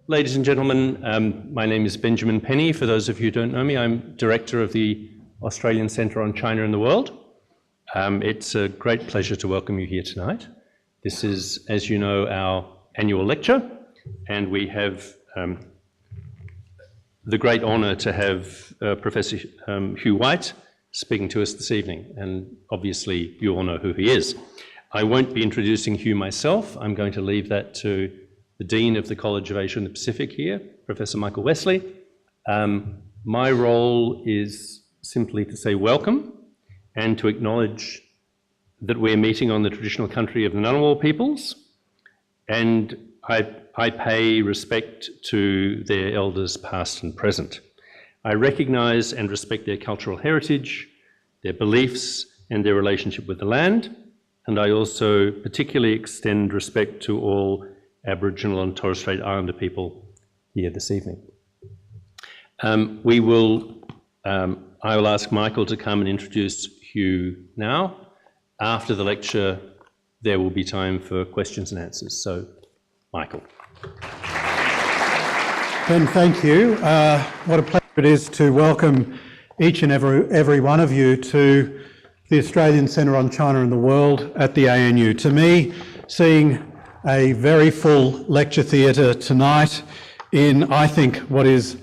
Ladies and gentlemen, my name is Benjamin Penny. For those of you who don't know me, I'm Director of the Australian Centre on China and the World. It's a great pleasure to welcome you here tonight. This is, as you know, our annual lecture, and we have the great honour to have Professor Hugh White speaking to us this evening, and obviously you all know who he is. I won't be introducing Hugh myself. I'm going to leave that to the Dean of the College of Asia and the Pacific here, Professor Michael Wesley. My role is simply to say welcome and to acknowledge that we're meeting on the traditional country of the Ngunnawal peoples, and I pay respect to their elders past and present. I recognise and respect their cultural heritage, their beliefs and their relationship with the land, and I also particularly extend respect to all Aboriginal and Torres Strait Islander people here this evening. I will ask Michael to come and introduce Hugh now. After the lecture, there will be time for questions and answers. So, Michael. Ben, thank you. What a pleasure it is to welcome each and every one of you to the Australian Centre on China and the World at the ANU. To me, seeing a very full lecture theatre tonight in, I think, what is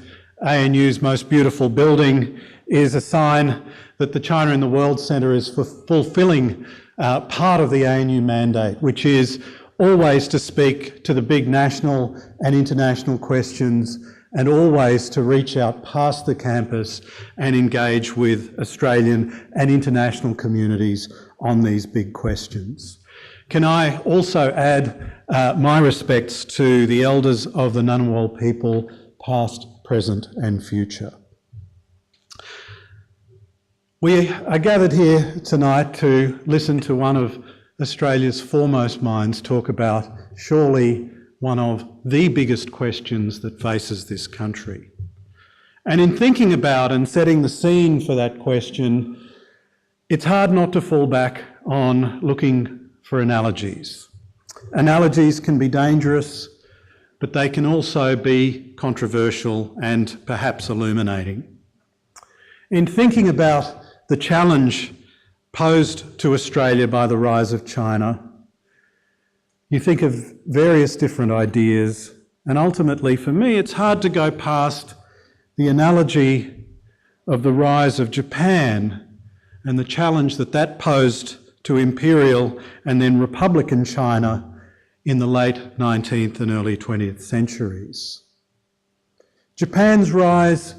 ANU's most beautiful building is a sign that the China and the World Centre is fulfilling part of the ANU mandate, which is always to speak to the big national and international questions and always to reach out past the campus and engage with Australian and international communities on these big questions. Can I also add my respects to the elders of the Ngunnawal people, past, present and future. We are gathered here tonight to listen to one of Australia's foremost minds talk about surely one of the biggest questions that faces this country. And in thinking about and setting the scene for that question, it's hard not to fall back on looking for analogies. Analogies can be dangerous, but they can also be controversial and perhaps illuminating. In thinking about the challenge posed to Australia by the rise of China, you think of various different ideas, and ultimately for me it's hard to go past the analogy of the rise of Japan and the challenge that that posed to imperial and then republican China in the late 19th and early 20th centuries. Japan's rise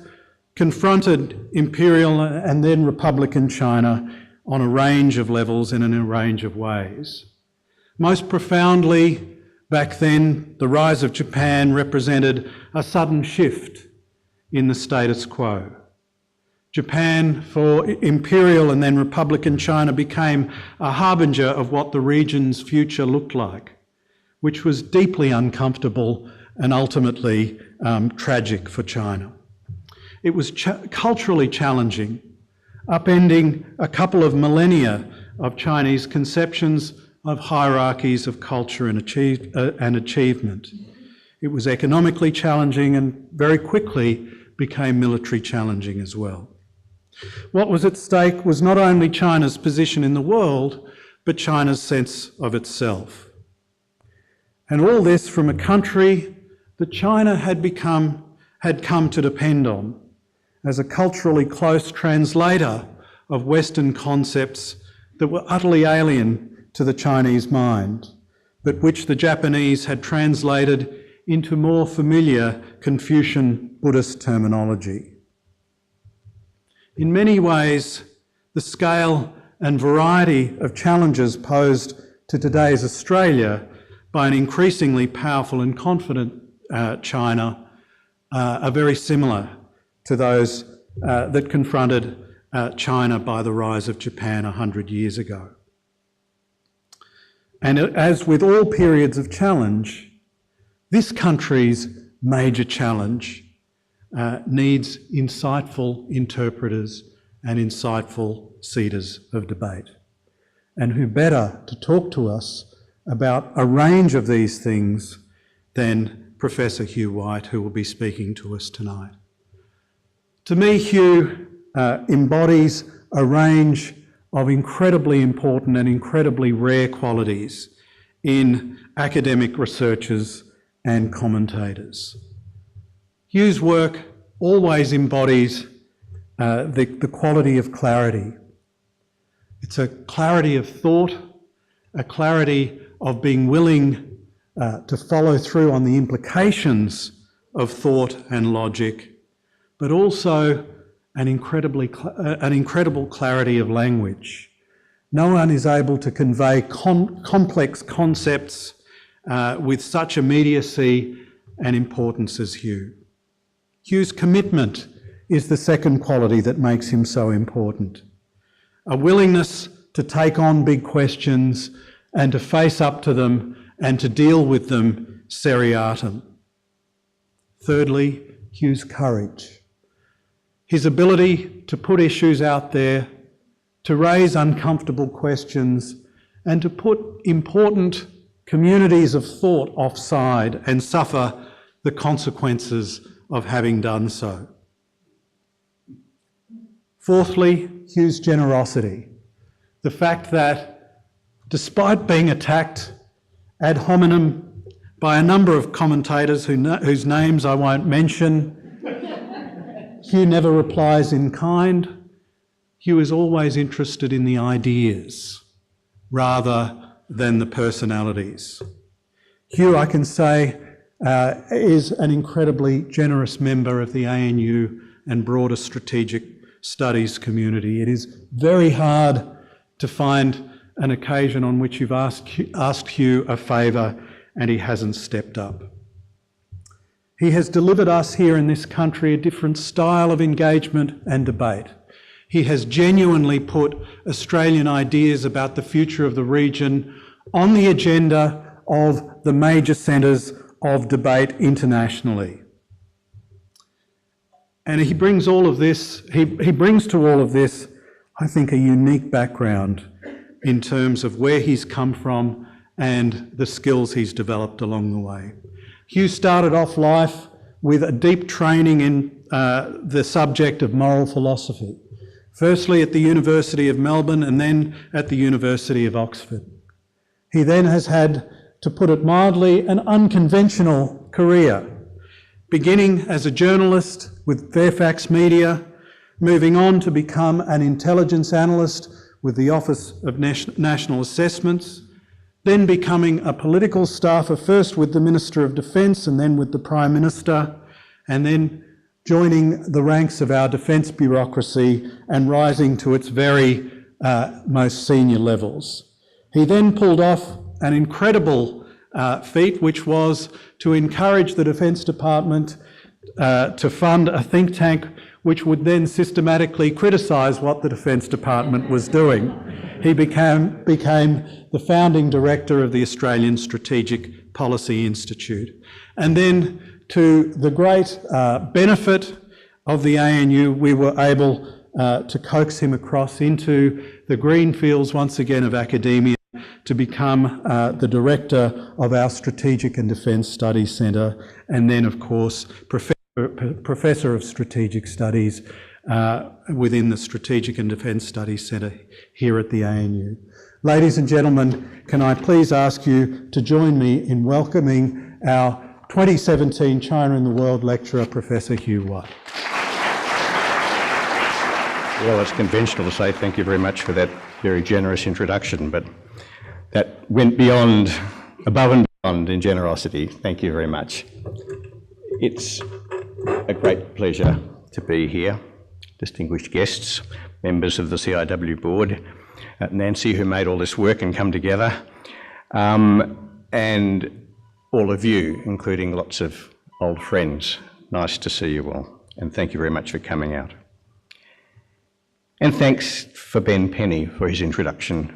confronted imperial and then republican China on a range of levels and in a range of ways. Most profoundly, back then, the rise of Japan represented a sudden shift in the status quo. Japan, for imperial and then republican China, became a harbinger of what the region's future looked like, which was deeply uncomfortable and ultimately tragic for China. It was culturally challenging, upending a couple of millennia of Chinese conceptions of hierarchies of culture and achievement. It was economically challenging and very quickly became military challenging as well. What was at stake was not only China's position in the world, but China's sense of itself. And all this from a country that China had come to depend on as a culturally close translator of Western concepts that were utterly alien to the Chinese mind, but which the Japanese had translated into more familiar Confucian Buddhist terminology. In many ways, the scale and variety of challenges posed to today's Australia by an increasingly powerful and confident China are very similar to those that confronted China by the rise of Japan 100 years ago. And as with all periods of challenge, this country's major challenge needs insightful interpreters and insightful seaters of debate. And who better to talk to us about a range of these things than Professor Hugh White, who will be speaking to us tonight. To me, Hugh embodies a range of incredibly important and incredibly rare qualities in academic researchers and commentators. Hugh's work always embodies the quality of clarity. It's a clarity of thought, a clarity of being willing to follow through on the implications of thought and logic, but also an incredible clarity of language. No one is able to convey complex concepts with such immediacy and importance as Hugh. Hugh's commitment is the second quality that makes him so important. A willingness to take on big questions and to face up to them and to deal with them seriatim. Thirdly, Hugh's courage. His ability to put issues out there, to raise uncomfortable questions, and to put important communities of thought offside and suffer the consequences of having done so. Fourthly, Hugh's generosity. The fact that despite being attacked ad hominem by a number of commentators whose names I won't mention, Hugh never replies in kind. Hugh is always interested in the ideas rather than the personalities. Hugh, I can say, is an incredibly generous member of the ANU and broader strategic studies community. It is very hard to find an occasion on which you've asked Hugh a favour and he hasn't stepped up. He has delivered us here in this country a different style of engagement and debate. He has genuinely put Australian ideas about the future of the region on the agenda of the major centres of debate internationally. And he brings all of this, he brings to all of this, I think, a unique background in terms of where he's come from and the skills he's developed along the way. Hugh started off life with a deep training in the subject of moral philosophy, firstly at the University of Melbourne and then at the University of Oxford. He then has had, to put it mildly, an unconventional career, beginning as a journalist with Fairfax Media, moving on to become an intelligence analyst with the Office of National Assessments, then becoming a political staffer, first with the Minister of Defence and then with the Prime Minister, and then joining the ranks of our defence bureaucracy and rising to its very most senior levels. He then pulled off an incredible feat, which was to encourage the Defence Department to fund a think tank which would then systematically criticise what the Defence Department was doing. He became the founding director of the Australian Strategic Policy Institute. And then, to the great benefit of the ANU, we were able to coax him across into the green fields once again of academia to become the director of our Strategic and Defence Studies Centre, and then, of course, Professor of Strategic Studies within the Strategic and Defence Studies Centre here at the ANU. Ladies and gentlemen, can I please ask you to join me in welcoming our 2017 China in the World lecturer, Professor Hugh White. Well, it's conventional to say thank you very much for that very generous introduction, but that went above and beyond in generosity. Thank you very much. It's a great pleasure to be here. Distinguished guests, members of the CIW board, Nancy, who made all this work and come together, and all of you, including lots of old friends. Nice to see you all, and thank you very much for coming out. And thanks for Ben Penny for his invitation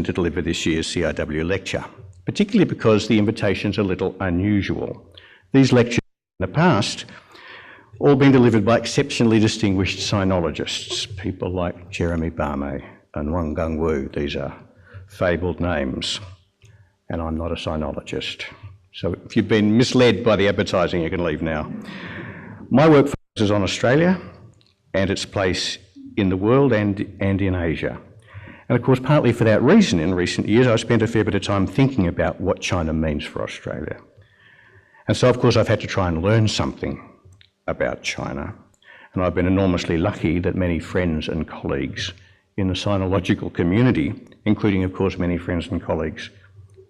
to deliver this year's CIW lecture, particularly because the invitation's a little unusual. These lectures in the past all been delivered by exceptionally distinguished sinologists, people like Jeremy Barmay and Wang Gungwu. These are fabled names, and I'm not a sinologist, So if you've been misled by the advertising, you can leave now. My work focuses on Australia and its place in the world and in Asia. And of course, partly for that reason, in recent years, I've spent a fair bit of time thinking about what China means for Australia. And so, of course, I've had to try and learn something about China. And I've been enormously lucky that many friends and colleagues in the sinological community, including, of course, many friends and colleagues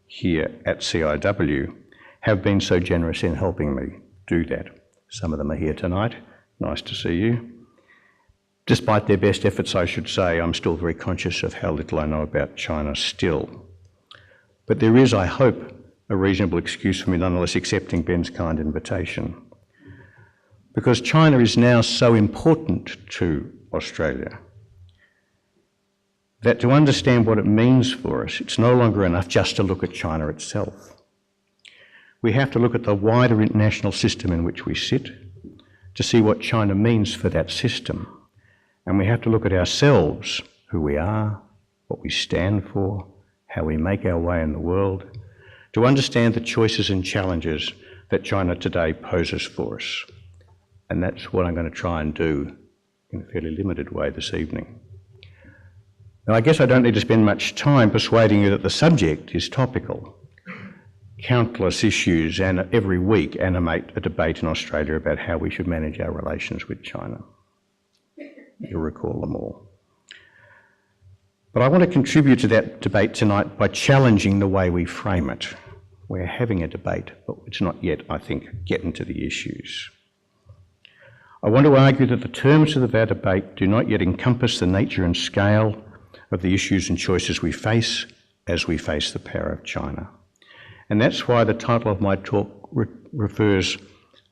here at CIW, have been so generous in helping me do that. Some of them are here tonight. Nice to see you. Despite their best efforts, I should say, I'm still very conscious of how little I know about China still. But there is, I hope, a reasonable excuse for me nonetheless accepting Ben's kind invitation. Because China is now so important to Australia that to understand what it means for us, it's no longer enough just to look at China itself. We have to look at the wider international system in which we sit to see what China means for that system. And we have to look at ourselves, who we are, what we stand for, how we make our way in the world, to understand the choices and challenges that China today poses for us. And that's what I'm going to try and do in a fairly limited way this evening. Now, I guess I don't need to spend much time persuading you that the subject is topical. Countless issues and every week animate a debate in Australia about how we should manage our relations with China. You'll recall them all. But I want to contribute to that debate tonight by challenging the way we frame it. We're having a debate, but it's not yet, I think, getting to the issues. I want to argue that the terms of our debate do not yet encompass the nature and scale of the issues and choices we face as we face the power of China. And that's why the title of my talk refers,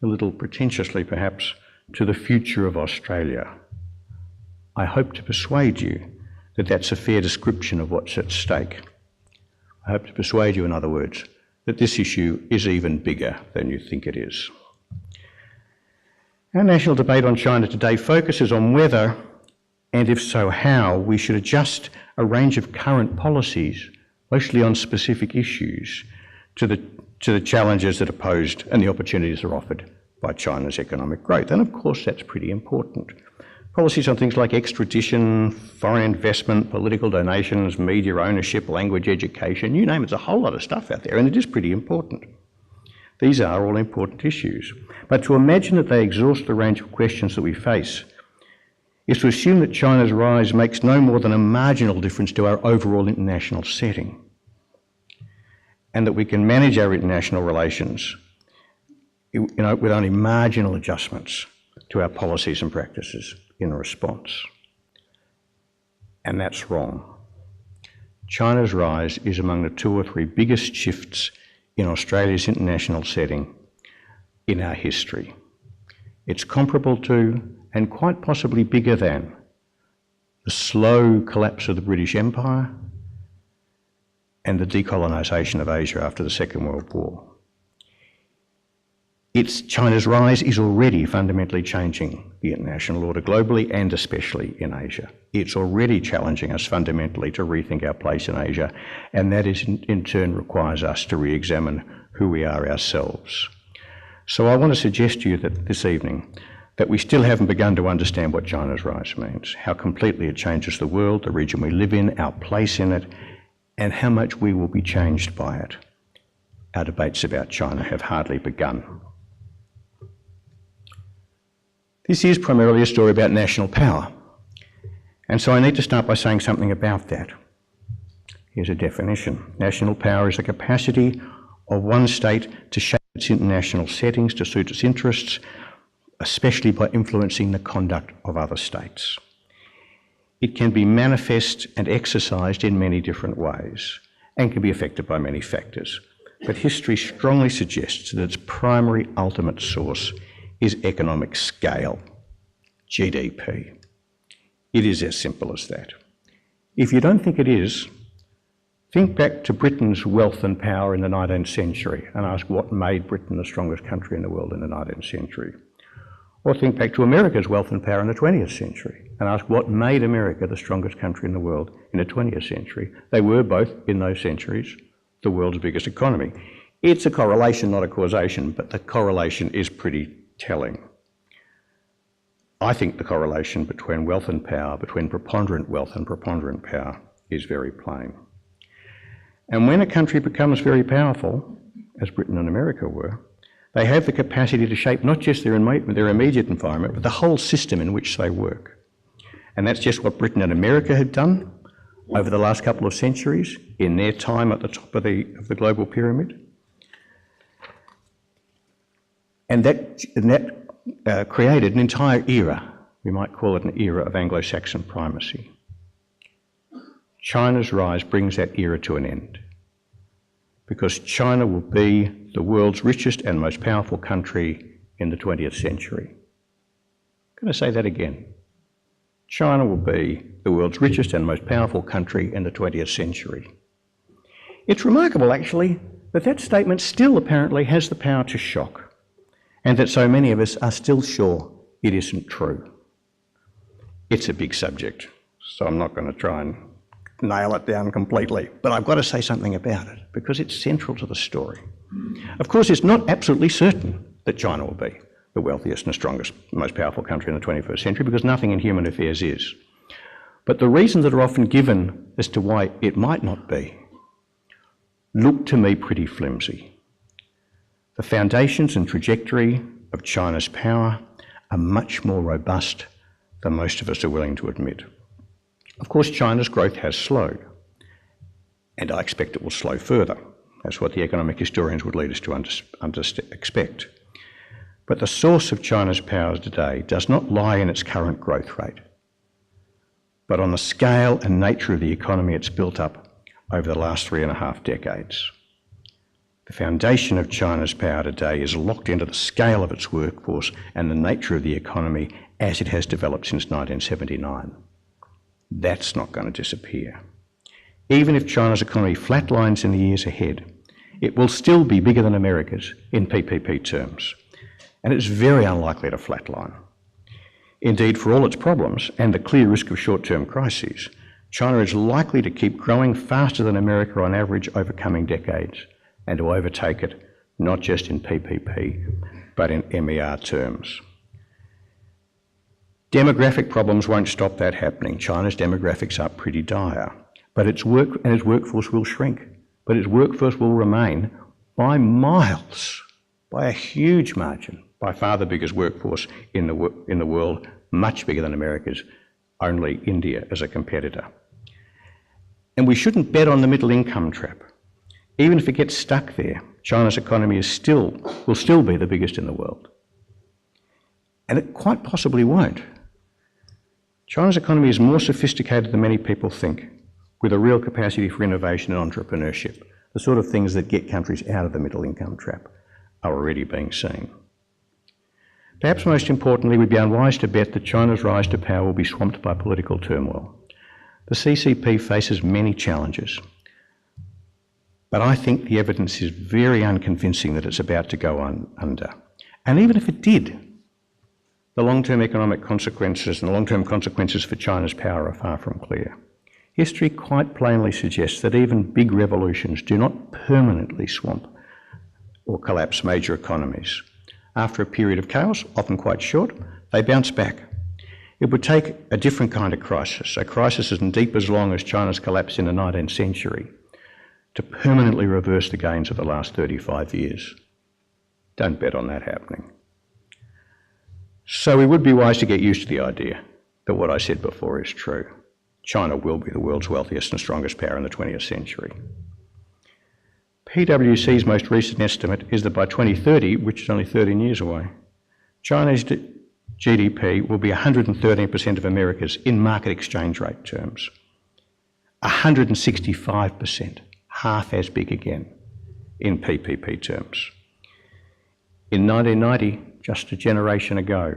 a little pretentiously perhaps, to the future of Australia. I hope to persuade you that that's a fair description of what's at stake. I hope to persuade you, in other words, that this issue is even bigger than you think it is. Our national debate on China today focuses on whether, and if so how, we should adjust a range of current policies, mostly on specific issues, to the challenges that are posed and the opportunities that are offered by China's economic growth. And of course, that's pretty important. Policies on things like extradition, foreign investment, political donations, media ownership, language education, you name it, there's a whole lot of stuff out there, and it is pretty important. These are all important issues. But to imagine that they exhaust the range of questions that we face is to assume that China's rise makes no more than a marginal difference to our overall international setting, and that we can manage our international relations with only marginal adjustments to our policies and practices in response. And that's wrong. China's rise is among the 2 or 3 biggest shifts in Australia's international setting in our history. It's comparable to, and quite possibly bigger than, the slow collapse of the British Empire and the decolonisation of Asia after the Second World War. China's rise is already fundamentally changing the international order globally and especially in Asia. It's already challenging us fundamentally to rethink our place in Asia, and that in turn requires us to re-examine who we are ourselves. So I want to suggest to you that this evening that we still haven't begun to understand what China's rise means, how completely it changes the world, the region we live in, our place in it, and how much we will be changed by it. Our debates about China have hardly begun. This is primarily a story about national power, and so I need to start by saying something about that. Here's a definition. National power is the capacity of one state to shape its international settings to suit its interests, especially by influencing the conduct of other states. It can be manifest and exercised in many different ways and can be affected by many factors. But history strongly suggests that its primary ultimate source is economic scale, GDP. It is as simple as that. If you don't think it is, think back to Britain's wealth and power in the 19th century and ask what made Britain the strongest country in the world in the 19th century. Or think back to America's wealth and power in the 20th century and ask what made America the strongest country in the world in the 20th century. They were both, in those centuries, the world's biggest economy. It's a correlation, not a causation, but the correlation is pretty telling. I think the correlation between wealth and power, between preponderant wealth and preponderant power, is very plain. And when a country becomes very powerful, as Britain and America were, they have the capacity to shape not just their immediate environment, but the whole system in which they work. And that's just what Britain and America have done over the last couple of centuries in their time at the top of the global pyramid. And that created an entire era. We might call it an era of Anglo-Saxon primacy. China's rise brings that era to an end, because China will be the world's richest and most powerful country in the 20th century. I'm going to say that again. China will be the world's richest and most powerful country in the 20th century. It's remarkable, actually, that that statement still apparently has the power to shock, and that so many of us are still sure it isn't true. It's a big subject, so I'm not going to try and nail it down completely, but I've got to say something about it because it's central to the story. Of course, it's not absolutely certain that China will be the wealthiest and strongest, most powerful country in the 21st century, because nothing in human affairs is. But the reasons that are often given as to why it might not be look to me pretty flimsy. The foundations and trajectory of China's power are much more robust than most of us are willing to admit. Of course, China's growth has slowed, and I expect it will slow further. That's what the economic historians would lead us to expect. But the source of China's power today does not lie in its current growth rate, but on the scale and nature of the economy it's built up over the last 3.5 decades. The foundation of China's power today is locked into the scale of its workforce and the nature of the economy as it has developed since 1979. That's not going to disappear. Even if China's economy flatlines in the years ahead, it will still be bigger than America's in PPP terms, and it's very unlikely to flatline. Indeed, for all its problems and the clear risk of short-term crises, China is likely to keep growing faster than America on average over coming decades, and to overtake it not just in PPP, but in MER terms. Demographic problems won't stop that happening. China's demographics are pretty dire, but its workforce will shrink. But its workforce will remain by miles, by a huge margin, by far the biggest workforce in the world, much bigger than America's, only India as a competitor. And we shouldn't bet on the middle income trap. Even if it gets stuck there, China's economy will still be the biggest in the world. And it quite possibly won't. China's economy is more sophisticated than many people think, with a real capacity for innovation and entrepreneurship. The sort of things that get countries out of the middle income trap are already being seen. Perhaps most importantly, we'd be unwise to bet that China's rise to power will be swamped by political turmoil. The CCP faces many challenges, but I think the evidence is very unconvincing that it's about to go under. And even if it did, the long-term economic consequences and the long-term consequences for China's power are far from clear. History quite plainly suggests that even big revolutions do not permanently swamp or collapse major economies. After a period of chaos, often quite short, they bounce back. It would take a different kind of crisis, a crisis as deep as long as China's collapse in the 19th century, to permanently reverse the gains of the last 35 years. Don't bet on that happening. So we would be wise to get used to the idea that what I said before is true. China will be the world's wealthiest and strongest power in the 20th century. PwC's most recent estimate is that by 2030, which is only 13 years away, China's GDP will be 113% of America's in market exchange rate terms. 165%, half as big again in PPP terms. In 1990, just a generation ago,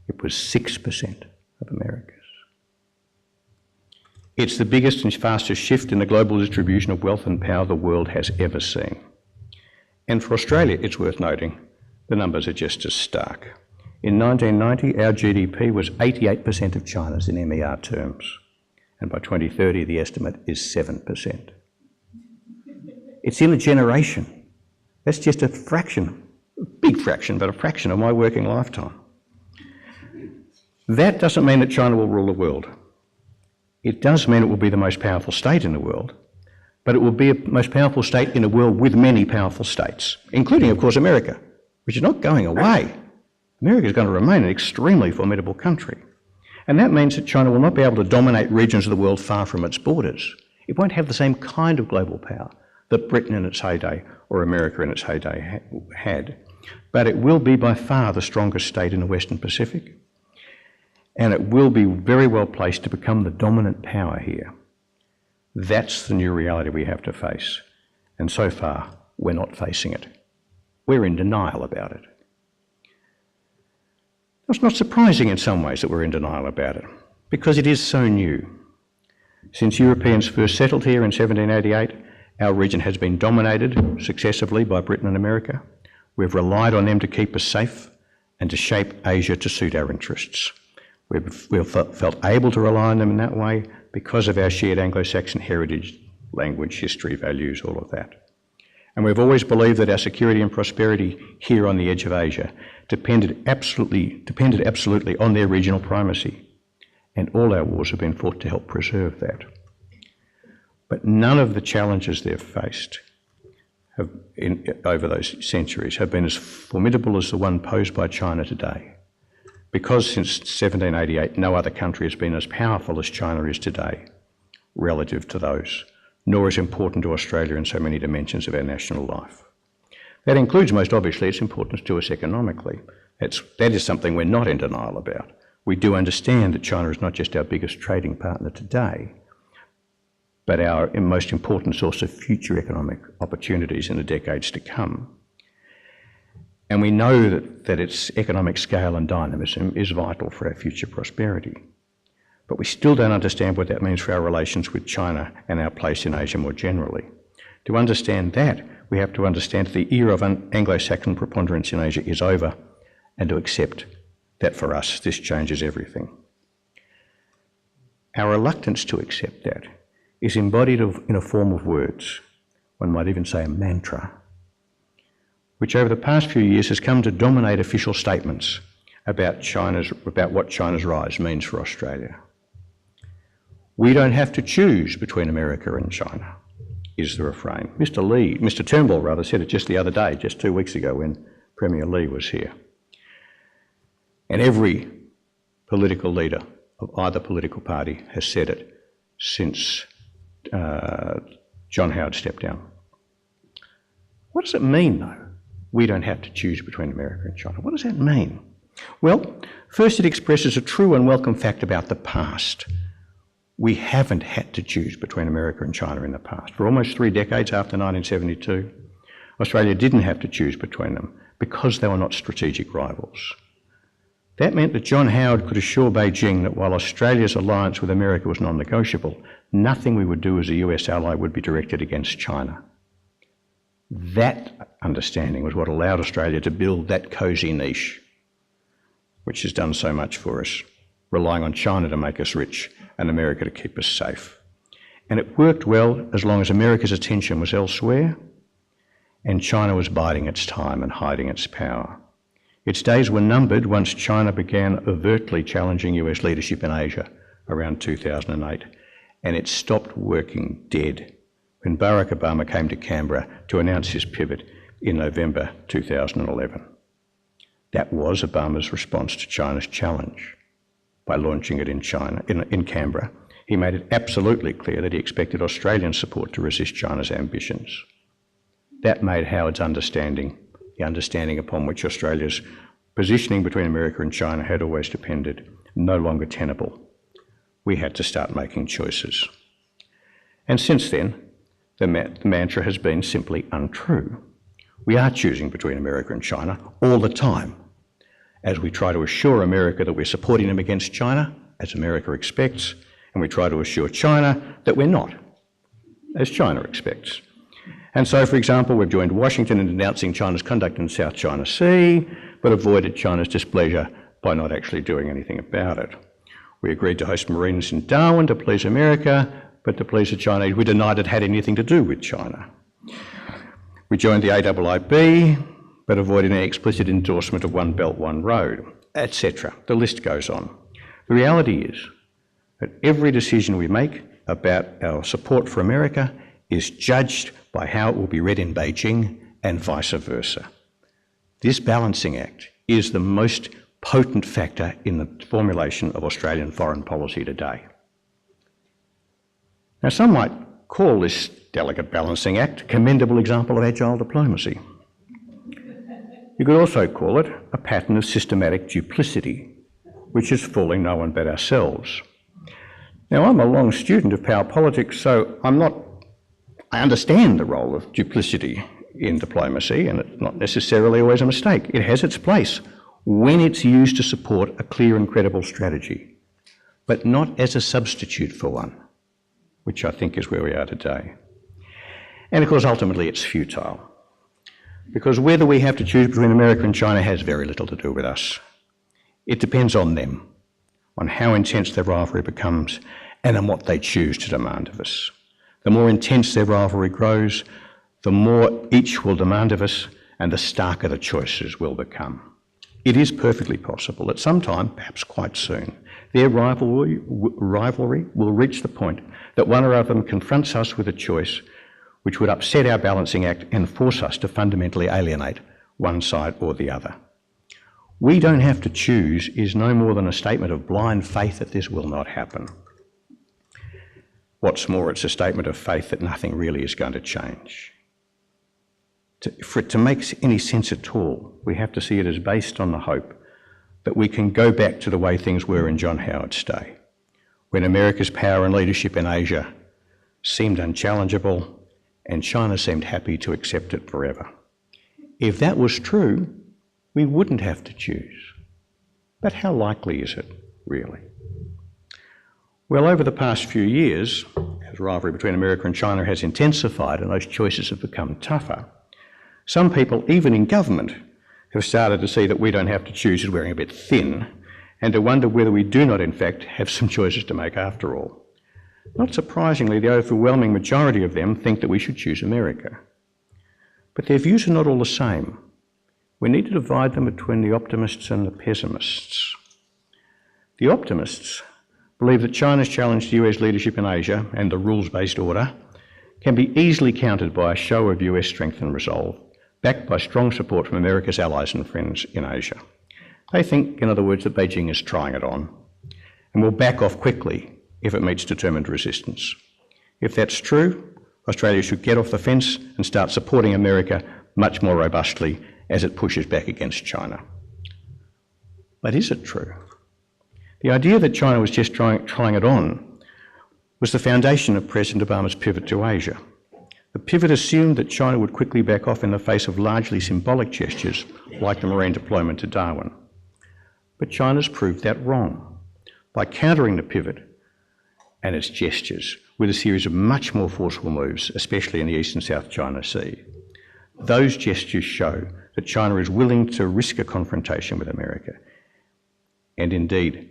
it was 6% of America's. It's the biggest and fastest shift in the global distribution of wealth and power the world has ever seen. And for Australia, it's worth noting, the numbers are just as stark. In 1990, our GDP was 88% of China's in MER terms, and by 2030, the estimate is 7%. It's in a generation That's just a fraction, a big fraction, but a fraction of my working lifetime. That doesn't mean that China will rule the world. It does mean it will be the most powerful state in the world, but it will be the most powerful state in a world with many powerful states, including, of course, America, which is not going away. America is going to remain an extremely formidable country. And that means that China will not be able to dominate regions of the world far from its borders. It won't have the same kind of global power that Britain in its heyday or America in its heyday had. But it will be by far the strongest state in the Western Pacific. And it will be very well placed to become the dominant power here. That's the new reality we have to face. And so far, we're not facing it. We're in denial about it. It's not surprising in some ways that we're in denial about it, because it is so new. Since Europeans first settled here in 1788, our region has been dominated successively by Britain and America. We've relied on them to keep us safe and to shape Asia to suit our interests. We've felt able to rely on them in that way because of our shared Anglo-Saxon heritage, language, history, values, all of that. And we've always believed that our security and prosperity here on the edge of Asia depended absolutely on their regional primacy. And all our wars have been fought to help preserve that. But none of the challenges they've faced over those centuries have been as formidable as the one posed by China today. Because since 1788, no other country has been as powerful as China is today, relative to those, nor as important to Australia in so many dimensions of our national life. That includes, most obviously, its importance to us economically. That is something we're not in denial about. We do understand that China is not just our biggest trading partner today, but our most important source of future economic opportunities in the decades to come. And we know that its economic scale and dynamism is vital for our future prosperity. But we still don't understand what that means for our relations with China and our place in Asia more generally. To understand that, we have to understand that the era of Anglo-Saxon preponderance in Asia is over, and to accept that for us this changes everything. Our reluctance to accept that is embodied in a form of words, one might even say a mantra, which over the past few years has come to dominate official statements about what China's rise means for Australia. We don't have to choose between America and China, is the refrain. Mr Turnbull said it just the other day, just 2 weeks ago when Premier Lee was here. And every political leader of either political party has said it since John Howard stepped down. What does it mean, though? We don't have to choose between America and China. What does that mean? Well, first it expresses a true and welcome fact about the past. We haven't had to choose between America and China in the past. For almost 3 decades after 1972, Australia didn't have to choose between them because they were not strategic rivals. That meant that John Howard could assure Beijing that while Australia's alliance with America was non-negotiable, nothing we would do as a US ally would be directed against China. That understanding was what allowed Australia to build that cosy niche, which has done so much for us, relying on China to make us rich and America to keep us safe. And it worked well as long as America's attention was elsewhere and China was biding its time and hiding its power. Its days were numbered once China began overtly challenging US leadership in Asia around 2008, and it stopped working dead when Barack Obama came to Canberra to announce his pivot in November 2011. That was Obama's response to China's challenge. By launching it in Canberra, he made it absolutely clear that he expected Australian support to resist China's ambitions. That made Howard's understanding, the understanding upon which Australia's positioning between America and China had always depended, no longer tenable. We had to start making choices. And since then, the mantra has been simply untrue. We are choosing between America and China all the time, as we try to assure America that we're supporting them against China, as America expects, and we try to assure China that we're not, as China expects. And so, for example, we've joined Washington in denouncing China's conduct in the South China Sea, but avoided China's displeasure by not actually doing anything about it. We agreed to host Marines in Darwin to please America, but to please the Chinese, we denied it had anything to do with China. We joined the AIIB, but avoided an explicit endorsement of One Belt, One Road, etc. The list goes on. The reality is that every decision we make about our support for America is judged by how it will be read in Beijing and vice versa. This balancing act is the most potent factor in the formulation of Australian foreign policy today. Now, some might call this delicate balancing act a commendable example of agile diplomacy. You could also call it a pattern of systematic duplicity, which is fooling no one but ourselves. Now, I'm a long student of power politics, so I understand the role of duplicity in diplomacy, and it's not necessarily always a mistake. It has its place when it's used to support a clear and credible strategy, but not as a substitute for one, which I think is where we are today. And of course, ultimately, it's futile, because whether we have to choose between America and China has very little to do with us. It depends on them, on how intense their rivalry becomes, and on what they choose to demand of us. The more intense their rivalry grows, the more each will demand of us, and the starker the choices will become. It is perfectly possible that sometime, perhaps quite soon, their rivalry will reach the point that one or other of them confronts us with a choice which would upset our balancing act and force us to fundamentally alienate one side or the other. We don't have to choose is no more than a statement of blind faith that this will not happen. What's more, it's a statement of faith that nothing really is going to change. For it to make any sense at all, we have to see it as based on the hope that we can go back to the way things were in John Howard's day, when America's power and leadership in Asia seemed unchallengeable and China seemed happy to accept it forever. If that was true, we wouldn't have to choose. But how likely is it, really? Well, over the past few years, as rivalry between America and China has intensified and those choices have become tougher, some people, even in government, have started to see that we don't have to choose as wearing a bit thin, and to wonder whether we do not, in fact, have some choices to make after all. Not surprisingly, the overwhelming majority of them think that we should choose America. But their views are not all the same. We need to divide them between the optimists and the pessimists. The optimists believe that China's challenge to US leadership in Asia and the rules-based order can be easily countered by a show of US strength and resolve, backed by strong support from America's allies and friends in Asia. They think, in other words, that Beijing is trying it on and will back off quickly if it meets determined resistance. If that's true, Australia should get off the fence and start supporting America much more robustly as it pushes back against China. But is it true? The idea that China was just trying it on was the foundation of President Obama's pivot to Asia. The pivot assumed that China would quickly back off in the face of largely symbolic gestures like the Marine deployment to Darwin. But China's proved that wrong by countering the pivot and its gestures with a series of much more forceful moves, especially in the East and South China Sea. Those gestures show that China is willing to risk a confrontation with America. And indeed,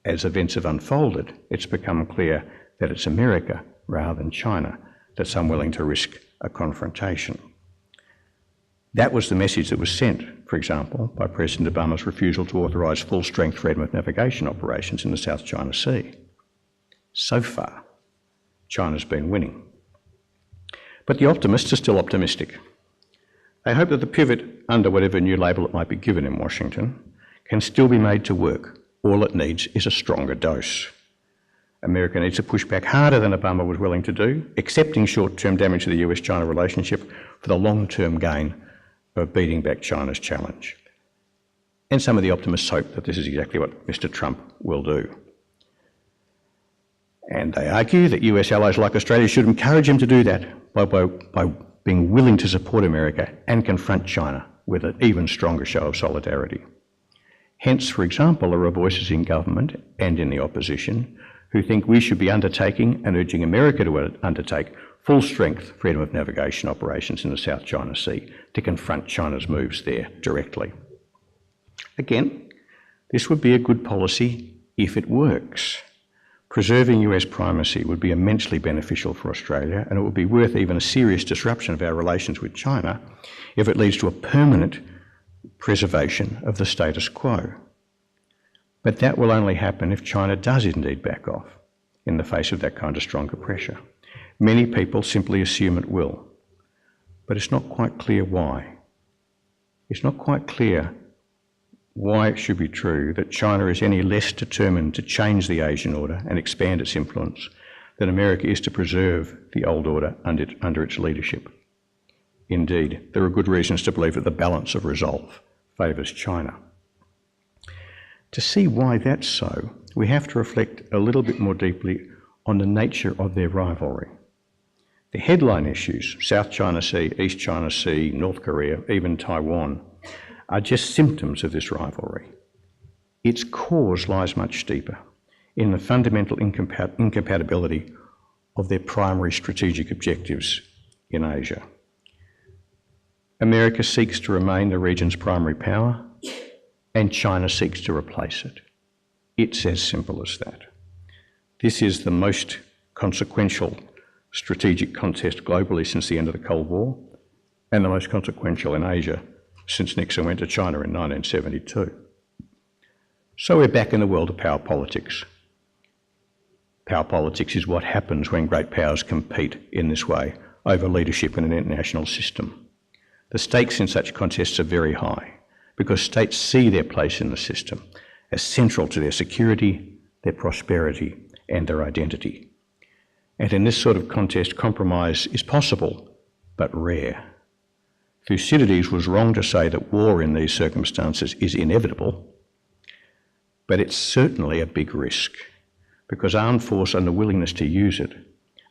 as events have unfolded, it's become clear that it's America rather than China that's unwilling to risk a confrontation. That was the message that was sent, for example, by President Obama's refusal to authorise full-strength freedom of navigation operations in the South China Sea. So far, China's been winning. But the optimists are still optimistic. They hope that the pivot, under whatever new label it might be given in Washington, can still be made to work. All it needs is a stronger dose. America needs to push back harder than Obama was willing to do, accepting short-term damage to the US-China relationship for the long-term gain of beating back China's challenge. And some of the optimists hope that this is exactly what Mr. Trump will do. And they argue that US allies like Australia should encourage him to do that by being willing to support America and confront China with an even stronger show of solidarity. Hence, for example, there are voices in government and in the opposition who think we should be undertaking and urging America to undertake full-strength freedom of navigation operations in the South China Sea to confront China's moves there directly. Again, this would be a good policy if it works. Preserving US primacy would be immensely beneficial for Australia, and it would be worth even a serious disruption of our relations with China if it leads to a permanent preservation of the status quo. But that will only happen if China does indeed back off in the face of that kind of stronger pressure. Many people simply assume it will, but it's not quite clear why. It's not quite clear why it should be true that China is any less determined to change the Asian order and expand its influence than America is to preserve the old order under its leadership. Indeed, there are good reasons to believe that the balance of resolve favours China. To see why that's so, we have to reflect a little bit more deeply on the nature of their rivalry. The headline issues, South China Sea, East China Sea, North Korea, even Taiwan, are just symptoms of this rivalry. Its cause lies much deeper in the fundamental incompatibility of their primary strategic objectives in Asia. America seeks to remain the region's primary power, and China seeks to replace it. It's as simple as that. This is the most consequential strategic contest globally since the end of the Cold War, and the most consequential in Asia since Nixon went to China in 1972. So we're back in the world of power politics. Power politics is what happens when great powers compete in this way over leadership in an international system. The stakes in such contests are very high because states see their place in the system as central to their security, their prosperity, and their identity. And in this sort of contest, compromise is possible, but rare. Thucydides was wrong to say that war in these circumstances is inevitable, but it's certainly a big risk, because armed force and the willingness to use it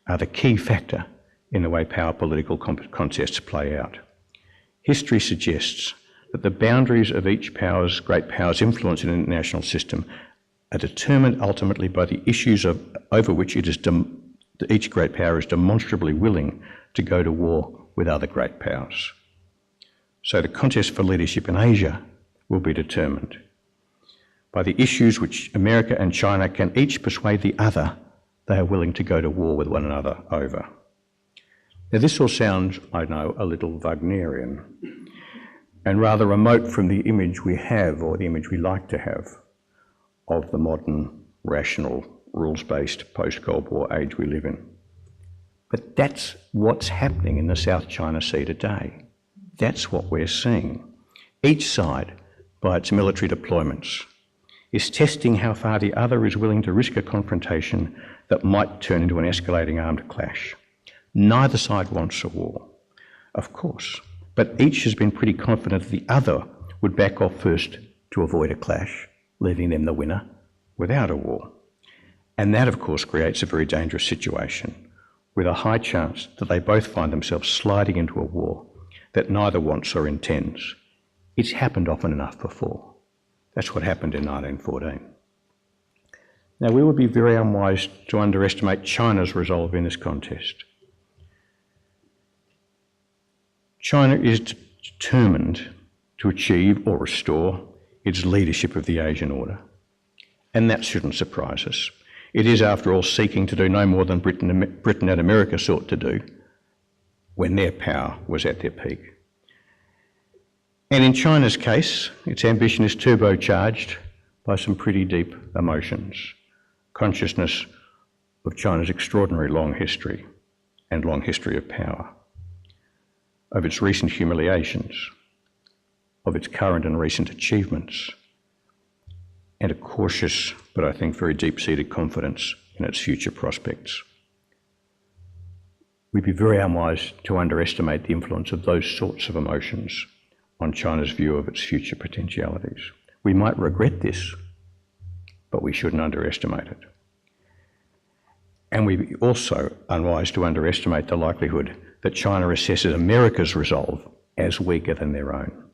are the key factor in the way power political contests play out. History suggests that the boundaries of each great power's influence in an international system are determined ultimately by the issues over which each great power is demonstrably willing to go to war with other great powers. So the contest for leadership in Asia will be determined by the issues which America and China can each persuade the other they are willing to go to war with one another over. Now this all sounds, I know, a little Wagnerian and rather remote from the image we have, or the image we like to have, of the modern, rational, rules-based post-Cold War age we live in. But that's what's happening in the South China Sea today. That's what we're seeing. Each side, by its military deployments, is testing how far the other is willing to risk a confrontation that might turn into an escalating armed clash. Neither side wants a war, of course, but each has been pretty confident that the other would back off first to avoid a clash, leaving them the winner without a war. And that, of course, creates a very dangerous situation with a high chance that they both find themselves sliding into a war that neither wants or intends. It's happened often enough before. That's what happened in 1914. Now, we would be very unwise to underestimate China's resolve in this contest. China is determined to achieve or restore its leadership of the Asian order, and that shouldn't surprise us. It is, after all, seeking to do no more than Britain and America sought to do when their power was at their peak. And in China's case, its ambition is turbocharged by some pretty deep emotions. Consciousness of China's extraordinary long history and long history of power, of its recent humiliations, of its current and recent achievements, and a cautious, but I think very deep-seated confidence in its future prospects. We'd be very unwise to underestimate the influence of those sorts of emotions on China's view of its future potentialities. We might regret this, but we shouldn't underestimate it. And we'd be also unwise to underestimate the likelihood that China assesses America's resolve as weaker than their own.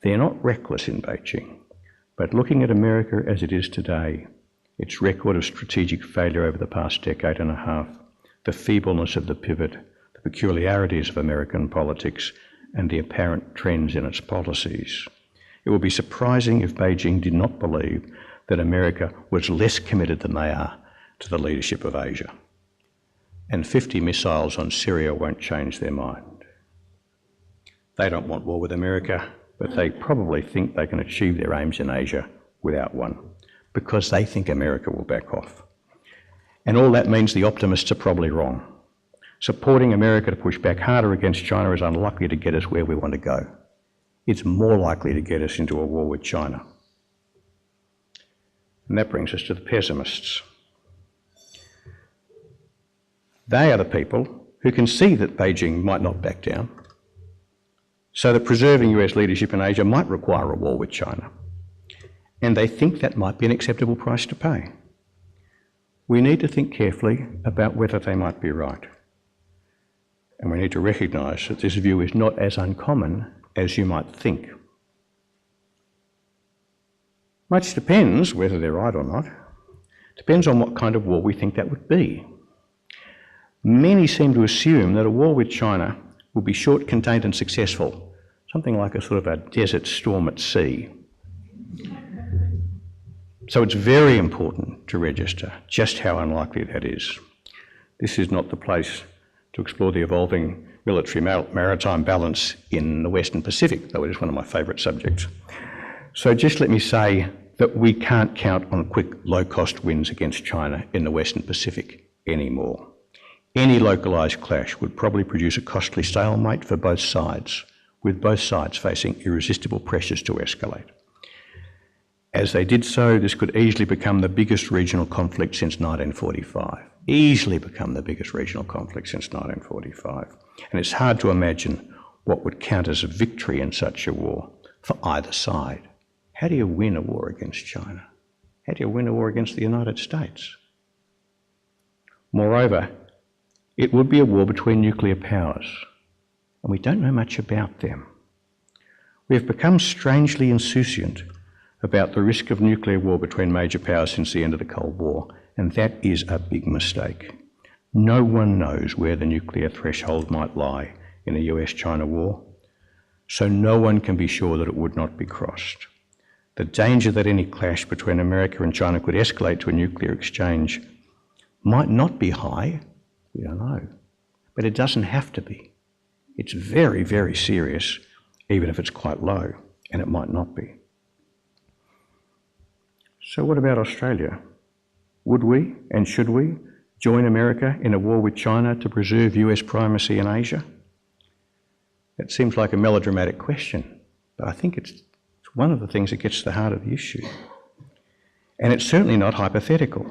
They're not reckless in Beijing, but looking at America as it is today, its record of strategic failure over the past decade and a half, the feebleness of the pivot, the peculiarities of American politics, and the apparent trends in its policies, it would be surprising if Beijing did not believe that America was less committed than they are to the leadership of Asia. And 50 missiles on Syria won't change their mind. They don't want war with America, but they probably think they can achieve their aims in Asia without one, because they think America will back off. And all that means the optimists are probably wrong. Supporting America to push back harder against China is unlikely to get us where we want to go. It's more likely to get us into a war with China. And that brings us to the pessimists. They are the people who can see that Beijing might not back down, so that preserving US leadership in Asia might require a war with China. And they think that might be an acceptable price to pay. We need to think carefully about whether they might be right. And we need to recognise that this view is not as uncommon as you might think. Much depends whether they're right or not. Depends on what kind of war we think that would be. Many seem to assume that a war with China will be short, contained and successful, something like a sort of a desert storm at sea. So it's very important to register just how unlikely that is. This is not the place to explore the evolving military maritime balance in the Western Pacific, though it is one of my favourite subjects. So just let me say that we can't count on quick, low-cost wins against China in the Western Pacific anymore. Any localised clash would probably produce a costly stalemate for both sides, with both sides facing irresistible pressures to escalate. As they did so, this could easily become the biggest regional conflict since 1945. Easily become the biggest regional conflict since 1945. And it's hard to imagine what would count as a victory in such a war for either side. How do you win a war against China? How do you win a war against the United States? Moreover, it would be a war between nuclear powers, and we don't know much about them. We have become strangely insouciant about the risk of nuclear war between major powers since the end of the Cold War, and that is a big mistake. No one knows where the nuclear threshold might lie in a US-China war, so no one can be sure that it would not be crossed. The danger that any clash between America and China could escalate to a nuclear exchange might not be high, we don't know, but it doesn't have to be. It's very, very serious, even if it's quite low, and it might not be. So what about Australia? Would we, and should we, join America in a war with China to preserve US primacy in Asia? It seems like a melodramatic question, but I think it's one of the things that gets to the heart of the issue. And it's certainly not hypothetical.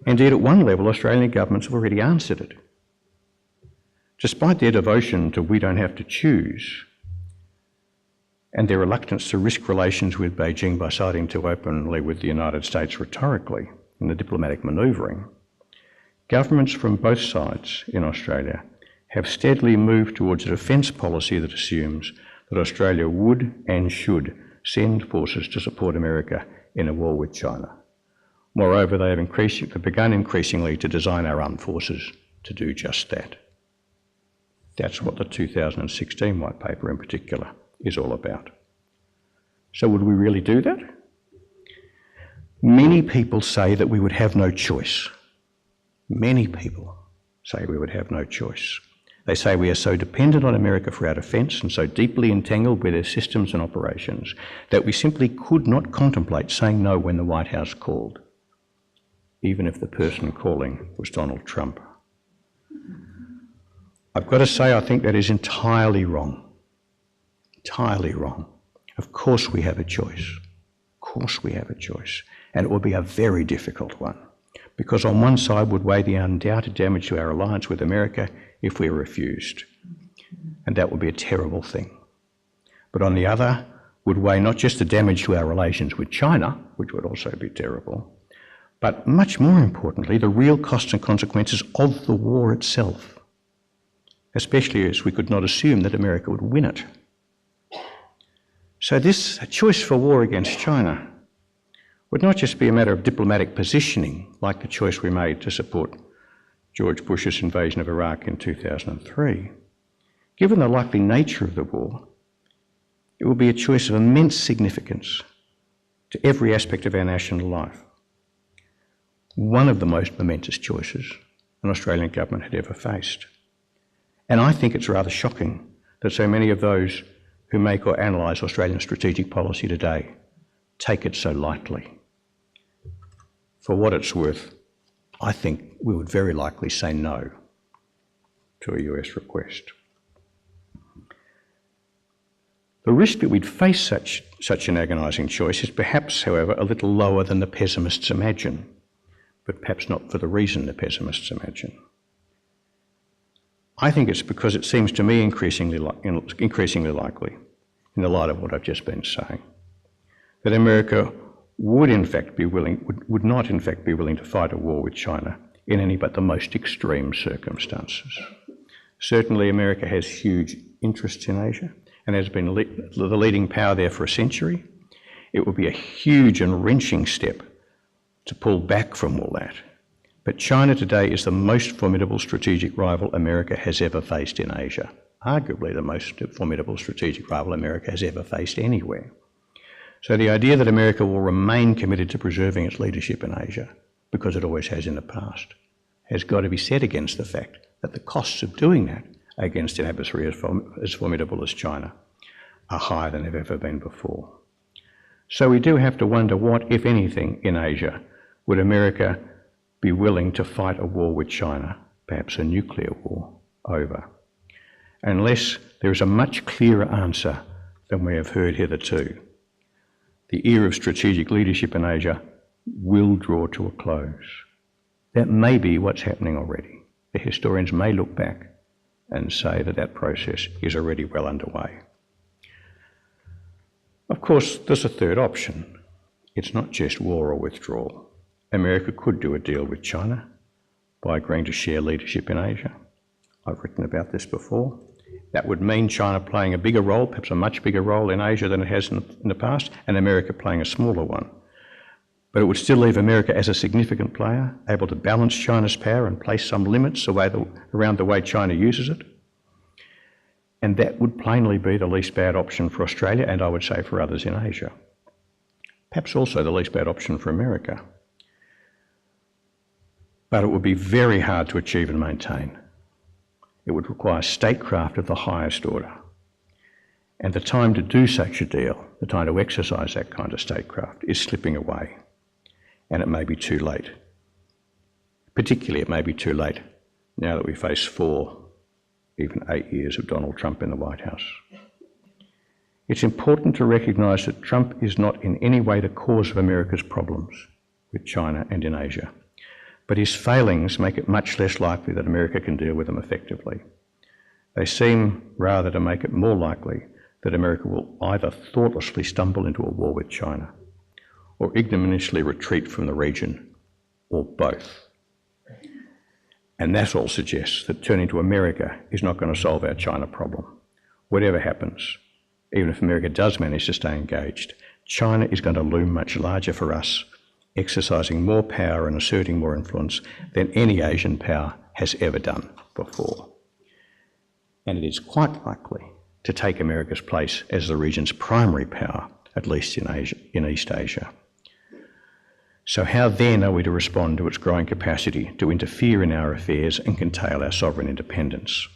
Indeed, at one level, Australian governments have already answered it. Despite their devotion to we don't have to choose, and their reluctance to risk relations with Beijing by siding too openly with the United States rhetorically in the diplomatic manoeuvring, governments from both sides in Australia have steadily moved towards a defence policy that assumes that Australia would and should send forces to support America in a war with China. Moreover, they have begun increasingly to design our armed forces to do just that. That's what the 2016 White Paper in particular is all about. So would we really do that? Many people say that we would have no choice. Many people say we would have no choice. They say we are so dependent on America for our defence and so deeply entangled with their systems and operations that we simply could not contemplate saying no when the White House called, even if the person calling was Donald Trump. I've got to say I think that is entirely wrong. Entirely wrong. Of course we have a choice. Of course we have a choice. And it will be a very difficult one, because on one side would weigh the undoubted damage to our alliance with America if we are refused, and that would be a terrible thing. But on the other would weigh not just the damage to our relations with China, which would also be terrible, but much more importantly, the real costs and consequences of the war itself, especially as we could not assume that America would win it. So this choice for war against China would not just be a matter of diplomatic positioning, like the choice we made to support George Bush's invasion of Iraq in 2003. Given the likely nature of the war, it will be a choice of immense significance to every aspect of our national life. one of the most momentous choices an Australian government had ever faced. And I think it's rather shocking that so many of those who make or analyse Australian strategic policy today take it so lightly. For what it's worth, I think we would very likely say no to a US request. The risk that we'd face such an agonising choice is perhaps, however, a little lower than the pessimists imagine, but perhaps not for the reason the pessimists imagine. I think it's because it seems to me increasingly likely, in the light of what I've just been saying, that America would not in fact be willing to fight a war with China in any but the most extreme circumstances. Certainly America has huge interests in Asia and has been the leading power there for a century. It would be a huge and wrenching step to pull back from all that. But China today is the most formidable strategic rival America has ever faced in Asia, arguably the most formidable strategic rival America has ever faced anywhere. So the idea that America will remain committed to preserving its leadership in Asia, because it always has in the past, has got to be set against the fact that the costs of doing that against an adversary as formidable as China are higher than they've ever been before. So we do have to wonder what, if anything, in Asia would America be willing to fight a war with China, perhaps a nuclear war, over, unless there is a much clearer answer than we have heard hitherto. The era of strategic leadership in Asia will draw to a close. That may be what's happening already. The historians may look back and say that that process is already well underway. Of course, there's a third option. It's not just war or withdrawal. America could do a deal with China by agreeing to share leadership in Asia. I've written about this before. That would mean China playing a bigger role, perhaps a much bigger role in Asia than it has in the past, and America playing a smaller one. But it would still leave America as a significant player, able to balance China's power and place some limits around the way China uses it. And that would plainly be the least bad option for Australia, and I would say for others in Asia. Perhaps also the least bad option for America. But it would be very hard to achieve and maintain. It would require statecraft of the highest order. And the time to do such a deal, the time to exercise that kind of statecraft, is slipping away. And it may be too late. Particularly, it may be too late now that we face 4, even 8 years of Donald Trump in the White House. It's important to recognise that Trump is not in any way the cause of America's problems with China and in Asia. But his failings make it much less likely that America can deal with them effectively. They seem rather to make it more likely that America will either thoughtlessly stumble into a war with China or ignominiously retreat from the region, or both. And that all suggests that turning to America is not going to solve our China problem. Whatever happens, even if America does manage to stay engaged, China is going to loom much larger for us, exercising more power and asserting more influence than any Asian power has ever done before. And it is quite likely to take America's place as the region's primary power, at least in East Asia. So how then are we to respond to its growing capacity to interfere in our affairs and curtail our sovereign independence?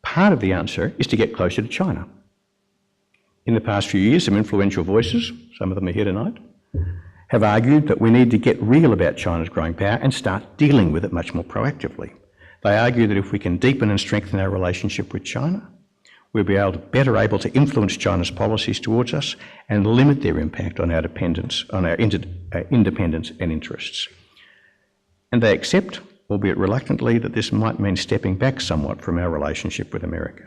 Part of the answer is to get closer to China. In the past few years, some influential voices, some of them are here tonight, have argued that we need to get real about China's growing power and start dealing with it much more proactively. They argue that if we can deepen and strengthen our relationship with China, we'll be better able to influence China's policies towards us and limit their impact on our independence and interests. And they accept, albeit reluctantly, that this might mean stepping back somewhat from our relationship with America.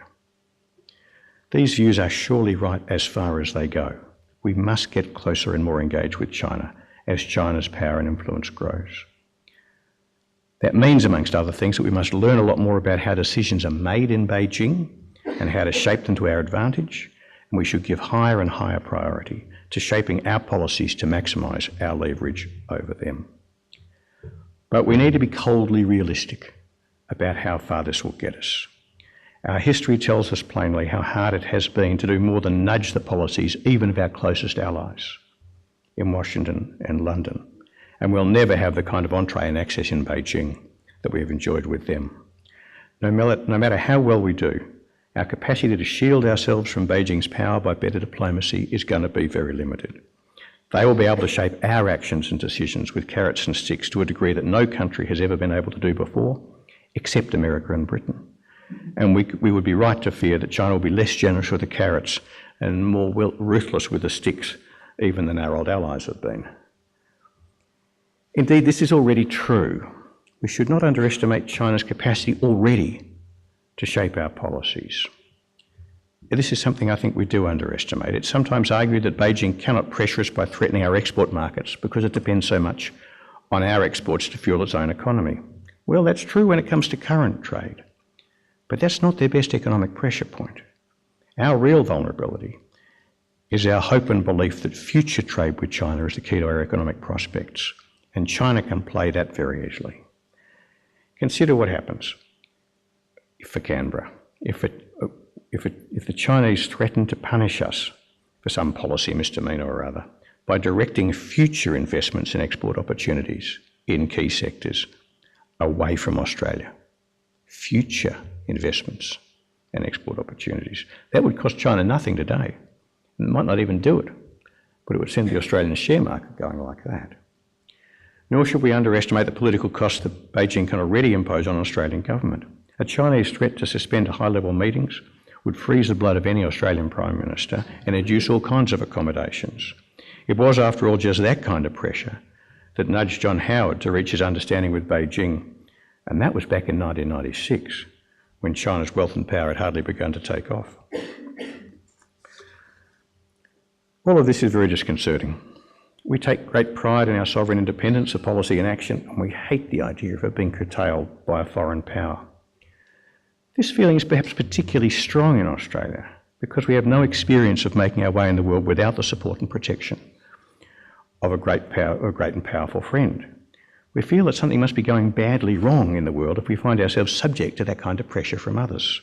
These views are surely right as far as they go. We must get closer and more engaged with China as China's power and influence grows. That means, amongst other things, that we must learn a lot more about how decisions are made in Beijing and how to shape them to our advantage, and we should give higher and higher priority to shaping our policies to maximise our leverage over them. But we need to be coldly realistic about how far this will get us. Our history tells us plainly how hard it has been to do more than nudge the policies even of our closest allies in Washington and London. and we'll never have the kind of entree and access in Beijing that we have enjoyed with them. No matter how well we do, our capacity to shield ourselves from Beijing's power by better diplomacy is going to be very limited. They will be able to shape our actions and decisions with carrots and sticks to a degree that no country has ever been able to do before, except America and Britain. And we would be right to fear that China will be less generous with the carrots and more ruthless with the sticks, even than our old allies have been. Indeed, this is already true. We should not underestimate China's capacity already to shape our policies. This is something I think we do underestimate. It's sometimes argued that Beijing cannot pressure us by threatening our export markets because it depends so much on our exports to fuel its own economy. Well, that's true when it comes to current trade, but that's not their best economic pressure point. Our real vulnerability is our hope and belief that future trade with China is the key to our economic prospects, and China can play that very easily. Consider what happens for Canberra if the Chinese threaten to punish us for some policy misdemeanour or other by directing future investments and export opportunities in key sectors away from Australia. Future investments and export opportunities. That would cost China nothing today. It might not even do it, but it would send the Australian share market going like that. Nor should we underestimate the political costs that Beijing can already impose on the Australian government. A Chinese threat to suspend high-level meetings would freeze the blood of any Australian Prime Minister and induce all kinds of accommodations. It was, after all, just that kind of pressure that nudged John Howard to reach his understanding with Beijing, and that was back in 1996, when China's wealth and power had hardly begun to take off. All of this is very disconcerting. We take great pride in our sovereign independence of policy and action, and we hate the idea of it being curtailed by a foreign power. This feeling is perhaps particularly strong in Australia because we have no experience of making our way in the world without the support and protection of a great and powerful friend. We feel that something must be going badly wrong in the world if we find ourselves subject to that kind of pressure from others.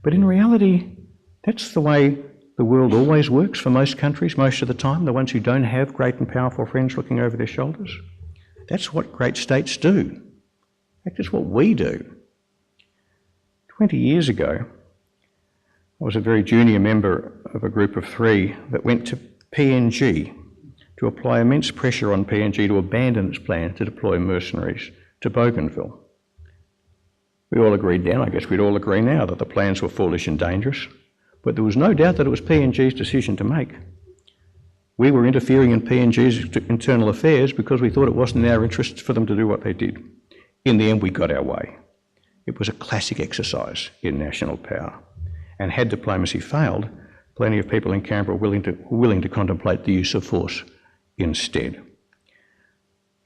But in reality, that's the way the world always works for most countries most of the time, the ones who don't have great and powerful friends looking over their shoulders. That's what great states do. In fact, it's what we do. 20 years ago, I was a very junior member of a group of 3 that went to PNG to apply immense pressure on PNG to abandon its plan to deploy mercenaries to Bougainville. We all agreed then, I guess we'd all agree now, that the plans were foolish and dangerous, but there was no doubt that it was PNG's decision to make. We were interfering in PNG's internal affairs because we thought it wasn't in our interests for them to do what they did. In the end, we got our way. It was a classic exercise in national power. And had diplomacy failed, plenty of people in Canberra were willing to contemplate the use of force instead.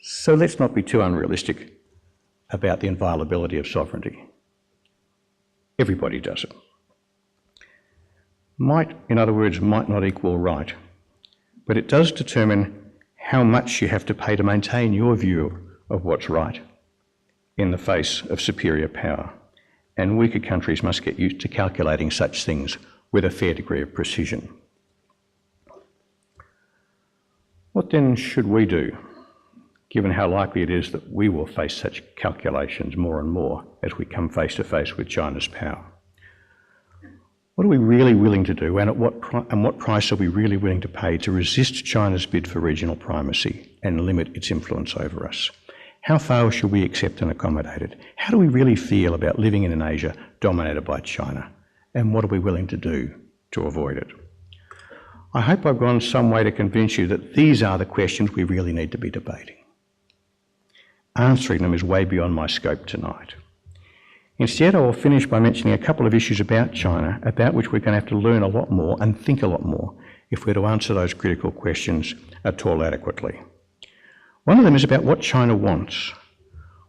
So let's not be too unrealistic about the inviolability of sovereignty. Everybody does it. Might, in other words, might not equal right, but it does determine how much you have to pay to maintain your view of what's right in the face of superior power, and weaker countries must get used to calculating such things with a fair degree of precision. What then should we do, given how likely it is that we will face such calculations more and more as we come face to face with China's power? What are we really willing to do, and at what price are we really willing to pay to resist China's bid for regional primacy and limit its influence over us? How far should we accept and accommodate it? How do we really feel about living in an Asia dominated by China? And what are we willing to do to avoid it? I hope I've gone some way to convince you that these are the questions we really need to be debating. Answering them is way beyond my scope tonight. Instead, I will finish by mentioning a couple of issues about China, about which we're going to have to learn a lot more and think a lot more if we're to answer those critical questions at all adequately. One of them is about what China wants.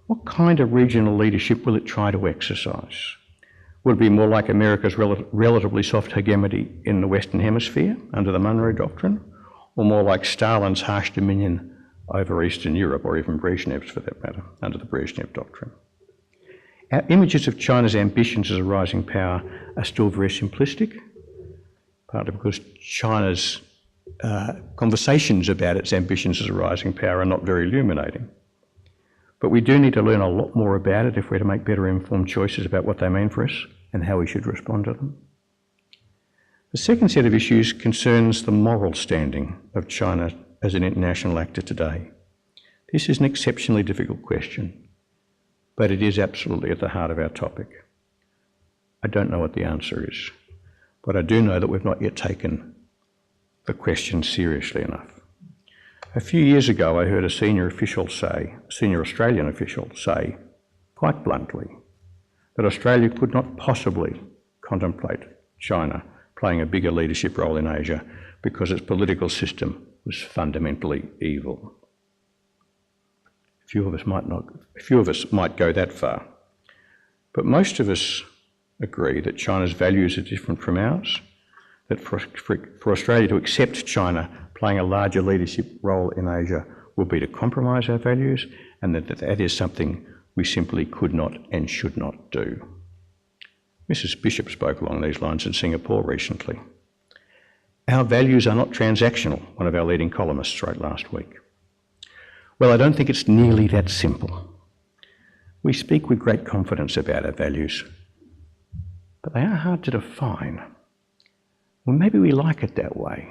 What kind of regional leadership will it try to exercise? Will it be more like America's relatively soft hegemony in the Western Hemisphere under the Monroe Doctrine, or more like Stalin's harsh dominion over Eastern Europe, or even Brezhnev's for that matter, under the Brezhnev Doctrine? Our images of China's ambitions as a rising power are still very simplistic, partly because China's conversations about its ambitions as a rising power are not very illuminating. But we do need to learn a lot more about it if we're to make better informed choices about what they mean for us and how we should respond to them. The second set of issues concerns the moral standing of China as an international actor today. This is an exceptionally difficult question, but it is absolutely at the heart of our topic. I don't know what the answer is, but I do know that we've not yet taken the question seriously enough. A few years ago, I heard a senior Australian official say, quite bluntly, that Australia could not possibly contemplate China playing a bigger leadership role in Asia because its political system was fundamentally evil. Few of us might go that far, but most of us agree that China's values are different from ours, that for Australia to accept China playing a larger leadership role in Asia will be to compromise our values, and that is something we simply could not and should not do. Mrs. Bishop spoke along these lines in Singapore recently. Our values are not transactional, one of our leading columnists wrote last week. Well, I don't think it's nearly that simple. We speak with great confidence about our values, but they are hard to define. Well, maybe we like it that way.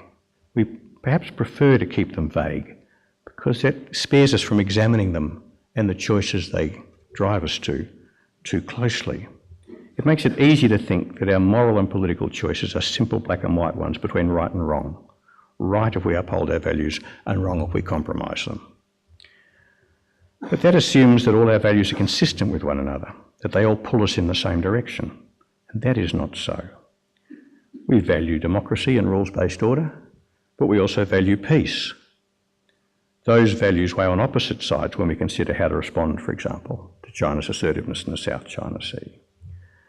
We perhaps prefer to keep them vague because that spares us from examining them and the choices they drive us to too closely. It makes it easy to think that our moral and political choices are simple black and white ones between right and wrong. Right if we uphold our values and wrong if we compromise them. But that assumes that all our values are consistent with one another, that they all pull us in the same direction, and that is not so. We value democracy and rules-based order, but we also value peace. Those values weigh on opposite sides when we consider how to respond, for example, to China's assertiveness in the South China Sea.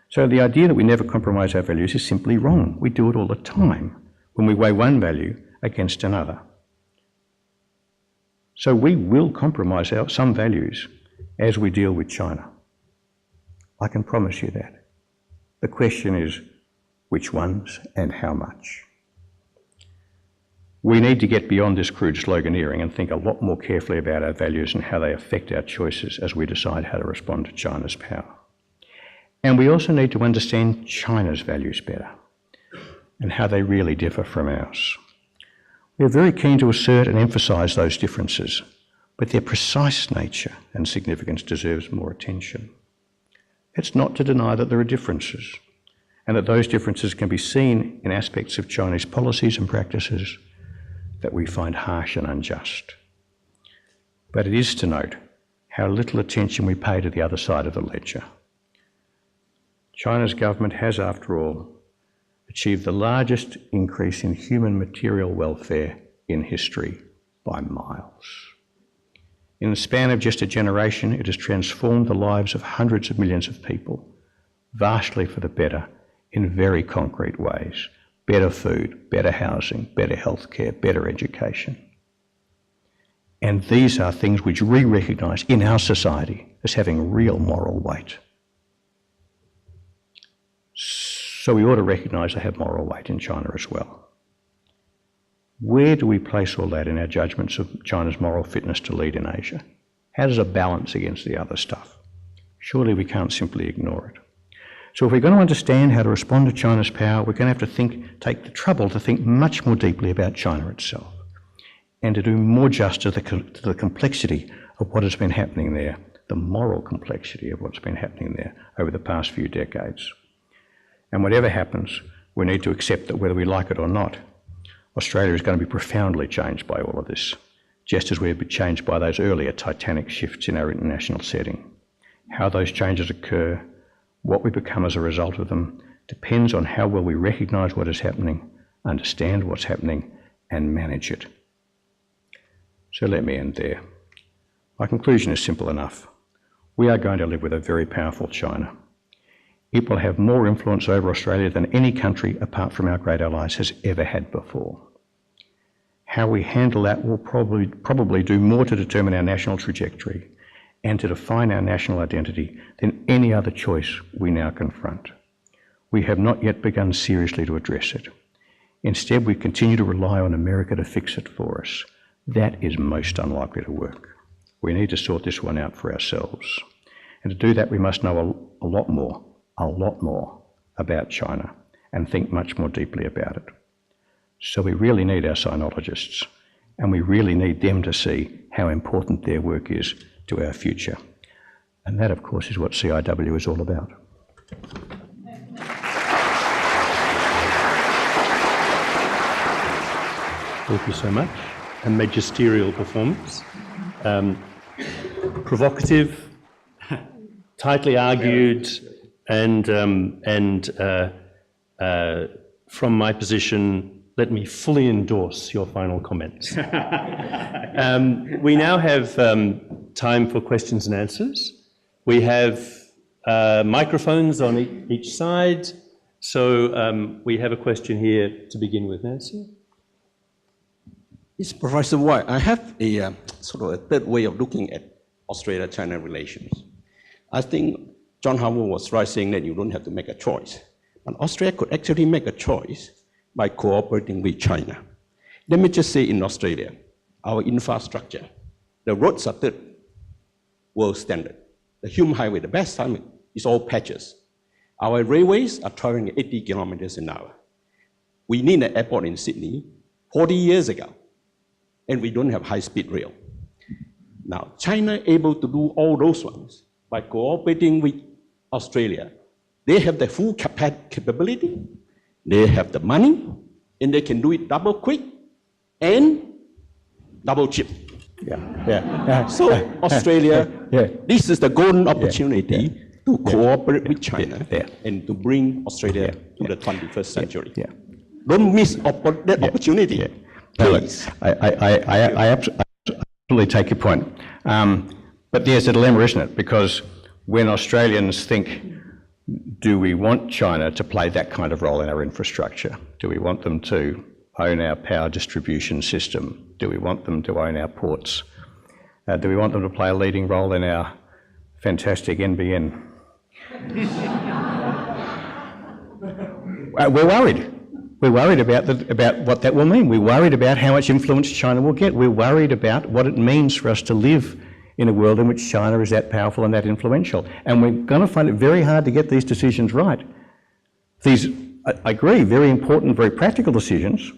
So the idea that we never compromise our values is simply wrong. We do it all the time when we weigh one value against another. So we will compromise some values as we deal with China. I can promise you that. The question is, which ones and how much? We need to get beyond this crude sloganeering and think a lot more carefully about our values and how they affect our choices as we decide how to respond to China's power. And we also need to understand China's values better and how they really differ from ours. We are very keen to assert and emphasise those differences, but their precise nature and significance deserves more attention. It's not to deny that there are differences, and that those differences can be seen in aspects of Chinese policies and practices that we find harsh and unjust. But it is to note how little attention we pay to the other side of the ledger. China's government has, after all, achieved the largest increase in human material welfare in history by miles. In the span of just a generation, it has transformed the lives of hundreds of millions of people, vastly for the better, in very concrete ways. Better food, better housing, better healthcare, better education. And these are things which we recognise in our society as having real moral weight. So we ought to recognise they have moral weight in China as well. Where do we place all that in our judgments of China's moral fitness to lead in Asia? How does it balance against the other stuff? Surely we can't simply ignore it. So if we're going to understand how to respond to China's power, we're going to have to take the trouble to think much more deeply about China itself and to do more justice to the complexity of what has been happening there, the moral complexity of what's been happening there over the past few decades. And whatever happens, we need to accept that whether we like it or not, Australia is going to be profoundly changed by all of this, just as we've been changed by those earlier titanic shifts in our international setting. How those changes occur, what we become as a result of them, depends on how well we recognise what is happening, understand what's happening, and manage it. So let me end there. My conclusion is simple enough. We are going to live with a very powerful China. It will have more influence over Australia than any country apart from our great allies has ever had before. How we handle that will probably do more to determine our national trajectory and to define our national identity than any other choice we now confront. We have not yet begun seriously to address it. Instead, we continue to rely on America to fix it for us. That is most unlikely to work. We need to sort this one out for ourselves. And to do that, we must know a lot more about China and think much more deeply about it. So we really need our sinologists, and we really need them to see how important their work is to our future. And that, of course, is what CIW is all about. Thank you so much. A magisterial performance. Provocative, tightly argued, and from my position, let me fully endorse your final comments. We now have time for questions and answers. We have microphones on each side. So we have a question here to begin with. Nancy? Yes, Professor White, I have a sort of a third way of looking at Australia-China relations. I think John Howard was right saying that you don't have to make a choice. But Australia could actually make a choice by cooperating with China. Let me just say in Australia, our infrastructure, the roads are third world standard. The human highway, the best time is all patches. Our railways are traveling at 80 kilometers an hour. We need an airport in Sydney 40 years ago, and we don't have high-speed rail. Now, China able to do all those ones by cooperating with Australia. They have the full capability, they have the money, and they can do it double quick and double cheap. So Australia, this is the golden opportunity to cooperate with China and to bring Australia to the 21st century. Don't miss that opportunity. Please. I absolutely take your point. But there's a dilemma, isn't it? Because when Australians think, do we want China to play that kind of role in our infrastructure? Do we want them to own our power distribution system? Do we want them to own our ports? Do we want them to play a leading role in our fantastic NBN? We're worried. We're worried about what that will mean. We're worried about how much influence China will get. We're worried about what it means for us to live in a world in which China is that powerful and that influential. And we're going to find it very hard to get these decisions right. These, I agree, very important, very practical decisions.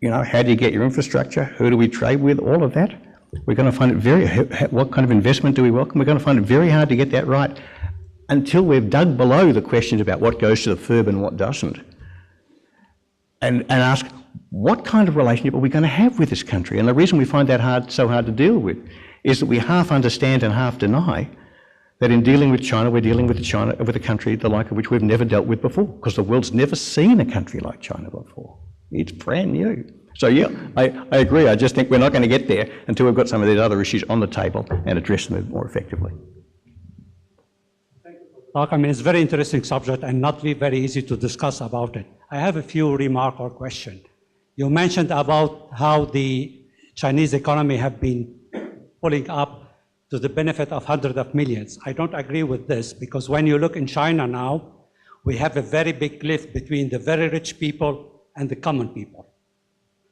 You know, how do you get your infrastructure? Who do we trade with? All of that. We're going to find it what kind of investment do we welcome? We're going to find it very hard to get that right until we've dug below the questions about what goes to the FIRB and what doesn't. And ask, what kind of relationship are we going to have with this country? And the reason we find that so hard to deal with is that we half understand and half deny that in dealing with China, we're dealing with a country the like of which we've never dealt with before, because the world's never seen a country like China before. It's brand new. So yeah, I agree. I just think we're not going to get there until we've got some of these other issues on the table and address them more effectively. I mean, it's a very interesting subject and not very easy to discuss about it. I have a few remarks or questions. You mentioned about how the Chinese economy have been pulling up to the benefit of hundreds of millions. I don't agree with this, because when you look in China now, we have a very big cliff between the very rich people and the common people.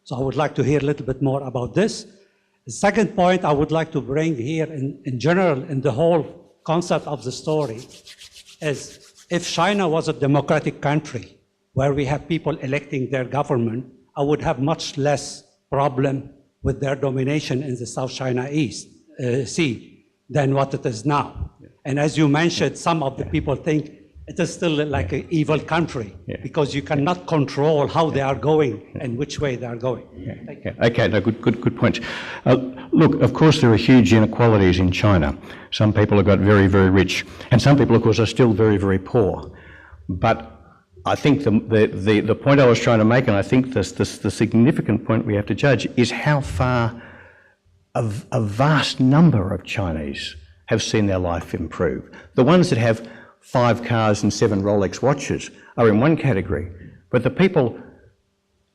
So I would like to hear a little bit more about this. The second point I would like to bring here in general, in the whole concept of the story, is if China was a democratic country where we have people electing their government, I would have much less problem with their domination in the South China Sea than what it is now. And as you mentioned, some of the people think it is still like an evil country because you cannot control how they are going and which way they are going. Okay, no, good point. Look, of course there are huge inequalities in China. Some people have got very, very rich, and some people, of course, are still very, very poor. But I think the point I was trying to make, and I think the significant point we have to judge, is how far a vast number of Chinese have seen their life improve. The ones that have 5 cars and 7 Rolex watches are in one category, but the people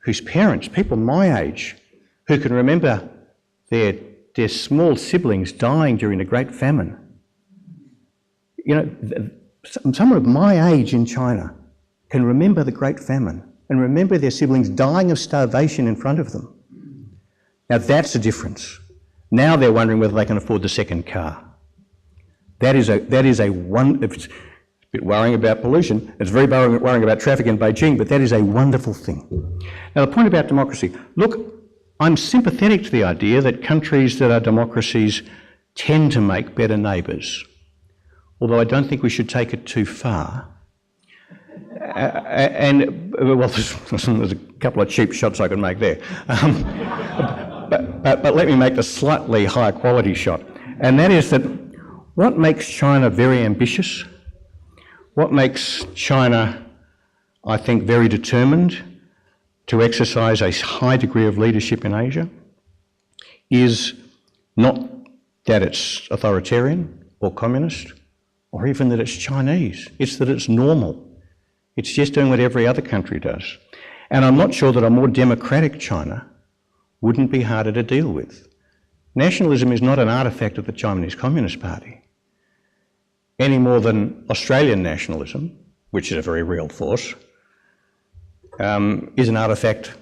whose parents, people my age, who can remember their small siblings dying during the Great Famine, you know, someone of my age in China can remember the Great Famine and remember their siblings dying of starvation in front of them. Now that's the difference. Now they're wondering whether they can afford the second car. It's a bit worrying about pollution. It's very worrying about traffic in Beijing, but that is a wonderful thing. Now the point about democracy. Look, I'm sympathetic to the idea that countries that are democracies tend to make better neighbours, although I don't think we should take it too far. Well, there's a couple of cheap shots I could make there. But let me make the slightly higher quality shot, and that is that what makes China very ambitious, what makes China, I think, very determined to exercise a high degree of leadership in Asia is not that it's authoritarian or communist or even that it's Chinese. It's that it's normal. It's just doing what every other country does. And I'm not sure that a more democratic China wouldn't be harder to deal with. Nationalism is not an artefact of the Chinese Communist Party, any more than Australian nationalism, which is a very real force, is an artefact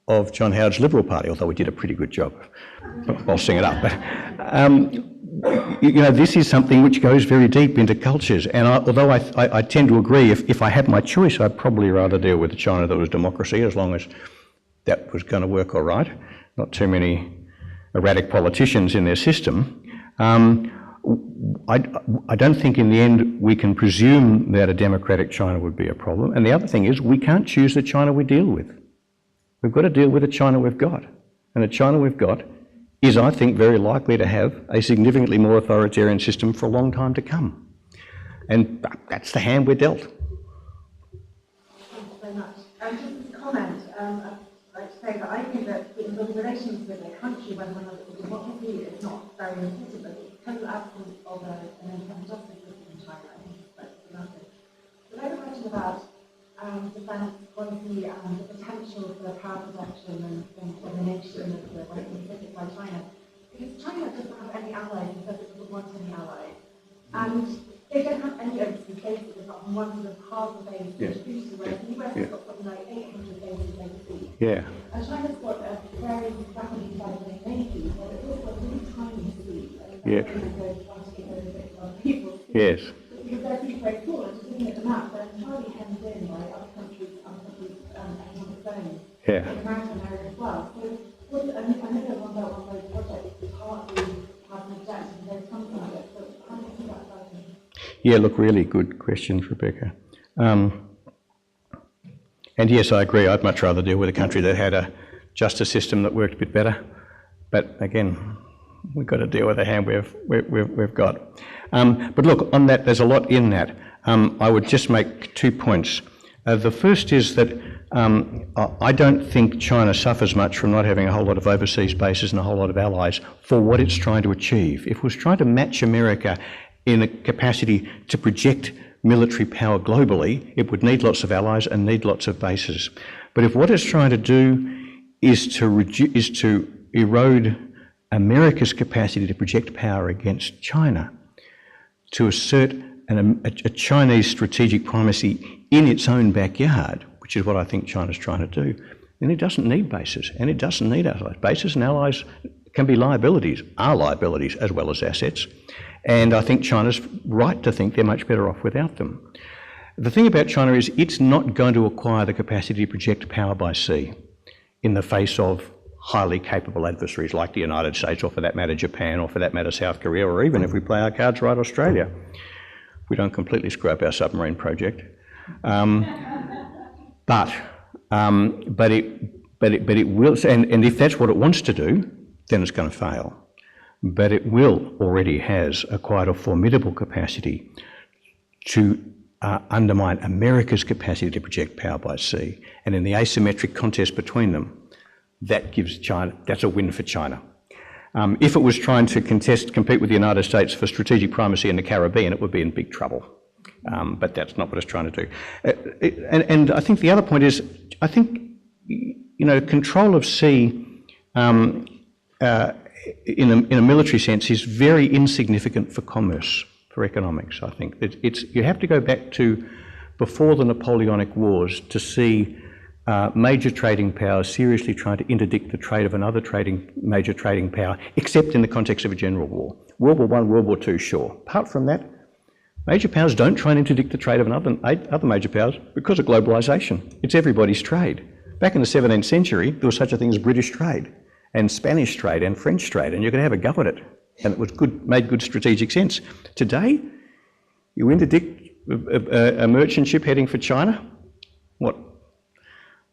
of John Howard's Liberal Party, although we did a pretty good job of bossing it up. But, this is something which goes very deep into cultures. And although I tend to agree, if I had my choice, I'd probably rather deal with a China that was democracy, as long as that was going to work all right. Not too many erratic politicians in their system. I don't think in the end we can presume that a democratic China would be a problem. And the other thing is we can't choose the China we deal with. We've got to deal with the China we've got. And the China we've got is, I think, very likely to have a significantly more authoritarian system for a long time to come. And that's the hand we're dealt. Thank you very much. Just as a comment, I'd like to say that I think that the relations with a country, whether or not it's a democracy, is not very important, but the total absence of an independent justice system in China, I think, is quite problematic. But I have a question about defence policy and the potential for power projection and domination of the Western Pacific by China. Because China doesn't have any allies and says it doesn't want any allies. And they don't have any overseas bases apart from one sort of harbour base in Djibouti, whereas the US has got something like 800 bases overseas. Yeah. And China's got a very rapidly developing navy, but it's also a really tiny fleet. Yeah. Yes. Because they're being very cool, and just looking at the map, they're entirely hemmed in by other countries' economic zones. Yeah. In the maritime area as well. So, I know the One Belt One Road project is partly has an objection, there's some projects, but how do you see that developing? Yeah, look, really good questions, Rebecca. And yes, I agree, I'd much rather deal with a country that had a justice system that worked a bit better. But again, we've got to deal with the hand we've got. But look, on that, there's a lot in that. I would just make 2 points. The first is that I don't think China suffers much from not having a whole lot of overseas bases and a whole lot of allies for what it's trying to achieve. If it was trying to match America in a capacity to project military power globally, it would need lots of allies and need lots of bases. But if what it's trying to do is to erode America's capacity to project power against China, to assert a Chinese strategic primacy in its own backyard, which is what I think China's trying to do, then it doesn't need bases and it doesn't need allies. Bases and allies can be liabilities, are liabilities as well as assets, and I think China's right to think they're much better off without them. The thing about China is it's not going to acquire the capacity to project power by sea in the face of highly capable adversaries like the United States, or for that matter Japan, or for that matter South Korea, or even if we play our cards right, Australia. We don't completely screw up our submarine project. But it will, and if that's what it wants to do, then it's going to fail. But it already has quite a formidable capacity to undermine America's capacity to project power by sea. And in the asymmetric contest between them, that gives China, that's a win for China. If it was trying to compete with the United States for strategic primacy in the Caribbean, it would be in big trouble. But that's not what it's trying to do. And I think the other point is, I think, control of sea in a military sense is very insignificant for commerce, for economics, I think. You have to go back to before the Napoleonic Wars to see major trading powers seriously trying to interdict the trade of another major trading power, except in the context of a general war. World War I, World War II, sure. Apart from that, major powers don't try and interdict the trade of other major powers because of globalisation. It's everybody's trade. Back in the 17th century, there was such a thing as British trade and Spanish trade and French trade, and you could have a go at it, and it was made good strategic sense. Today, you interdict a merchant ship heading for China. What?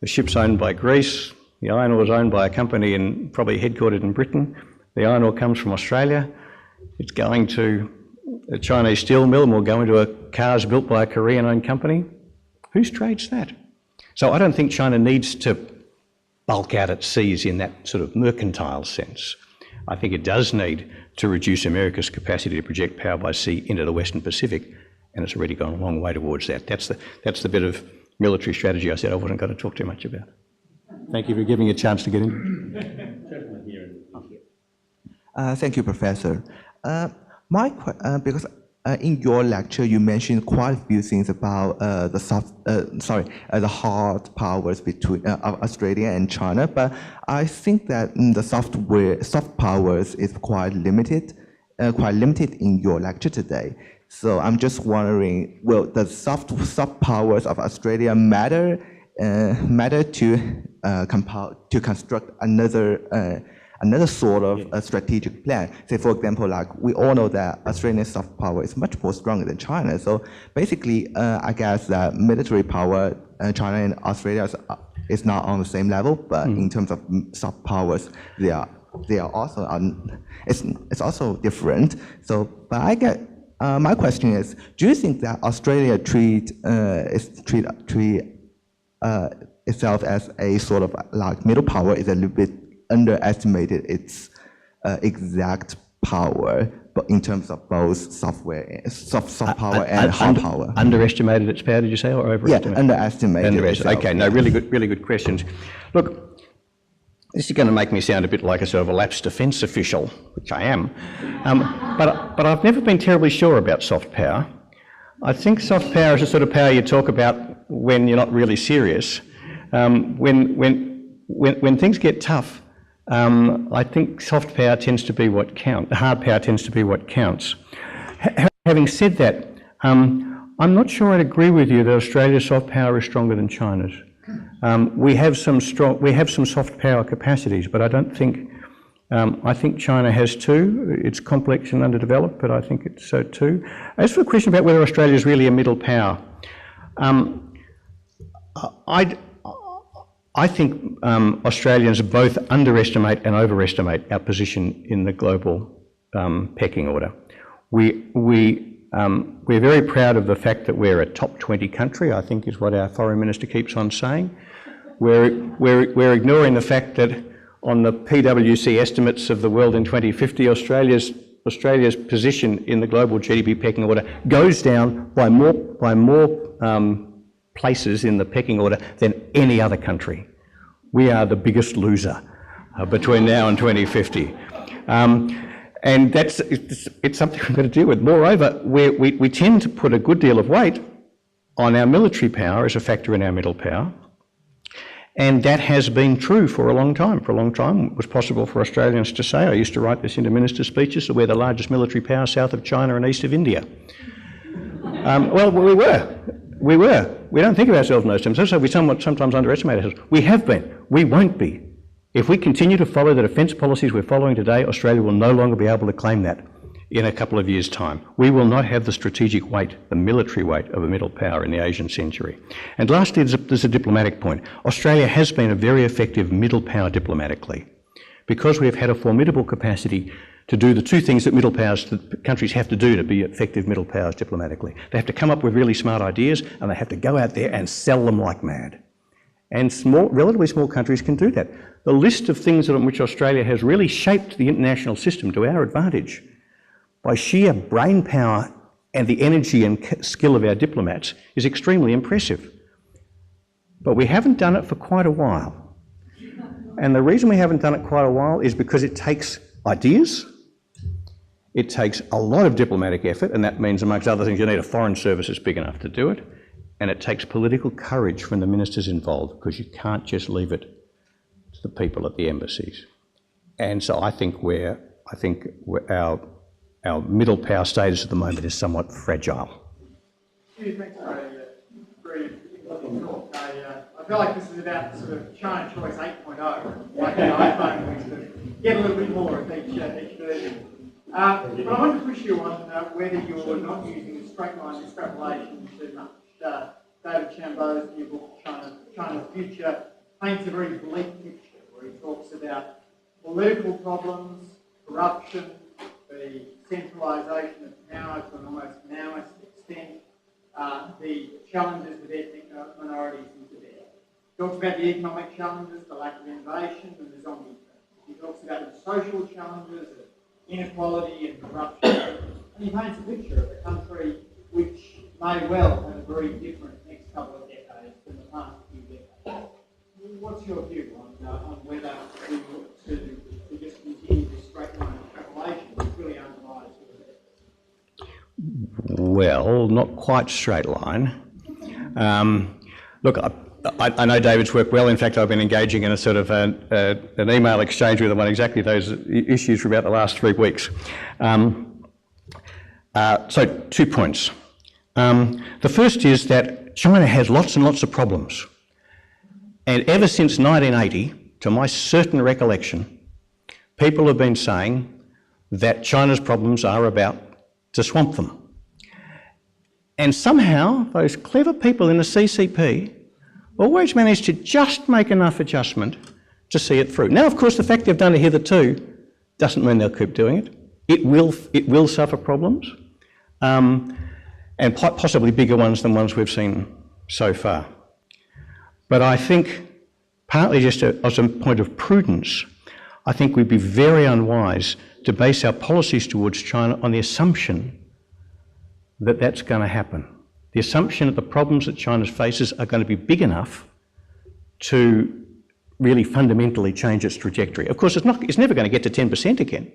The ship's owned by Greece, the iron ore is owned by a company probably headquartered in Britain, the iron ore comes from Australia, it's going to a Chinese steel mill and will go into cars built by a Korean-owned company. Whose trade's that? So I don't think China needs to bulk out its seas in that sort of mercantile sense. I think it does need to reduce America's capacity to project power by sea into the Western Pacific, and it's already gone a long way towards that. That's the bit of military strategy I said I wasn't going to talk too much about. Thank you for giving me a chance to get in. Thank you, Professor. Because in your lecture you mentioned quite a few things about the hard powers between of Australia and China, but I think that the soft powers is quite limited in your lecture today. So I'm just wondering, will the soft powers of Australia matter to construct another sort of a strategic plan? Say, for example, like we all know that Australia's soft power is much more stronger than China. So basically, I guess that military power, China and Australia is not on the same level, but in terms of soft powers, they are also it's also different. So, but I get. My question is, do you think that Australia treat itself as a sort of like middle power is a little bit underestimated its exact power, but in terms of both soft power and hard power? Underestimated its power, did you say, or overestimated? Yeah, underestimated. Okay, no, really good questions. Look, this is going to make me sound a bit like a sort of a lapsed defence official, which I am, but I've never been terribly sure about soft power. I think soft power is the sort of power you talk about when you're not really serious. When things get tough, I think soft power tends to be what counts. Hard power tends to be what counts. Having said that, I'm not sure I'd agree with you that Australia's soft power is stronger than China's. We have some soft power capacities, but I don't think. I think China has too. It's complex and underdeveloped, but I think it's so too. As for the question about whether Australia is really a middle power, I think Australians both underestimate and overestimate our position in the global pecking order. We're very proud of the fact that we're a top 20 country, I think is what our foreign minister keeps on saying. We're ignoring the fact that on the PwC estimates of the world in 2050, Australia's position in the global GDP pecking order goes down by more places in the pecking order than any other country. We are the biggest loser between now and 2050. And it's something we've got to deal with. Moreover, we tend to put a good deal of weight on our military power as a factor in our middle power. And that has been true for a long time. For a long time, it was possible for Australians to say, I used to write this into minister speeches, that we're the largest military power south of China and east of India. Well, we were. We don't think of ourselves in those terms. So we sometimes underestimate ourselves. We have been. We won't be. If we continue to follow the defence policies we're following today, Australia will no longer be able to claim that in a couple of years' time. We will not have the strategic weight, the military weight of a middle power in the Asian century. And lastly, there's a diplomatic point. Australia has been a very effective middle power diplomatically because we've had a formidable capacity to do the two things that middle powers, that countries have to do to be effective middle powers diplomatically. They have to come up with really smart ideas and they have to go out there and sell them like mad. And relatively small countries can do that. The list of things in which Australia has really shaped the international system to our advantage by sheer brain power and the energy and skill of our diplomats is extremely impressive. But we haven't done it for quite a while. And the reason we haven't done it quite a while is because it takes ideas, it takes a lot of diplomatic effort, and that means, amongst other things, you need a foreign service that's big enough to do it. and it takes political courage from the ministers involved, because you can't just leave it to the people at the embassies. And so I think our middle power status at the moment is somewhat fragile. Thanks for a very interesting talk. I feel like this is about sort of China Choice 8.0, like the iPhone, we sort of get a little bit more of each version. But I want to push you on whether you're not using a straight line extrapolation too much. David Chambeau's new book, China's Future, paints a very bleak picture where he talks about political problems, corruption, the centralisation of power to an almost Maoist extent, the challenges with ethnic minorities in Tibet. He talks about the economic challenges, the lack of innovation, and the zombie thing. He talks about the social challenges of inequality and corruption, and he paints a picture of a country which may well have a very different next couple of decades than the past few decades. What's your view on whether we look to just continue this straight line extrapolation, which really underlies all of that? Well, not quite straight line. Look, I know David's work well. In fact, I've been engaging in a sort of an email exchange with him on exactly those issues for about the last 3 weeks. So 2 points. The first is that China has lots and lots of problems. And ever since 1980, to my certain recollection, people have been saying that China's problems are about to swamp them. And somehow, those clever people in the CCP always manage to just make enough adjustment to see it through. Now, of course, the fact they've done it hitherto doesn't mean they'll keep doing it. It will suffer problems, and possibly bigger ones than ones we've seen so far. But I think, partly just as a point of prudence, I think we'd be very unwise to base our policies towards China on the assumption that that's going to happen. The assumption that the problems that China faces are going to be big enough to really fundamentally change its trajectory. Of course, it's never going to get to 10% again.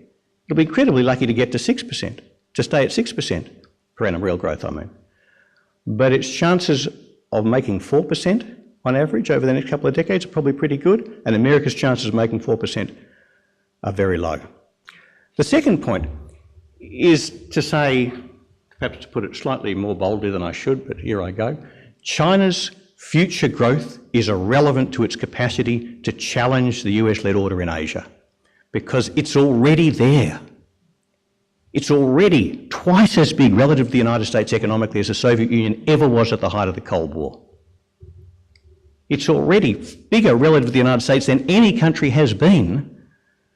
It'll be incredibly lucky to get to 6%, to stay at 6% per annum real growth, I mean. But its chances of making 4% on average over the next couple of decades are probably pretty good, and America's chances of making 4% are very low. The second point is to say, perhaps to put it slightly more boldly than I should, but here I go, China's future growth is irrelevant to its capacity to challenge the US-led order in Asia, because it's already there. It's already twice as big relative to the United States economically as the Soviet Union ever was at the height of the Cold War. It's already bigger relative to the United States than any country has been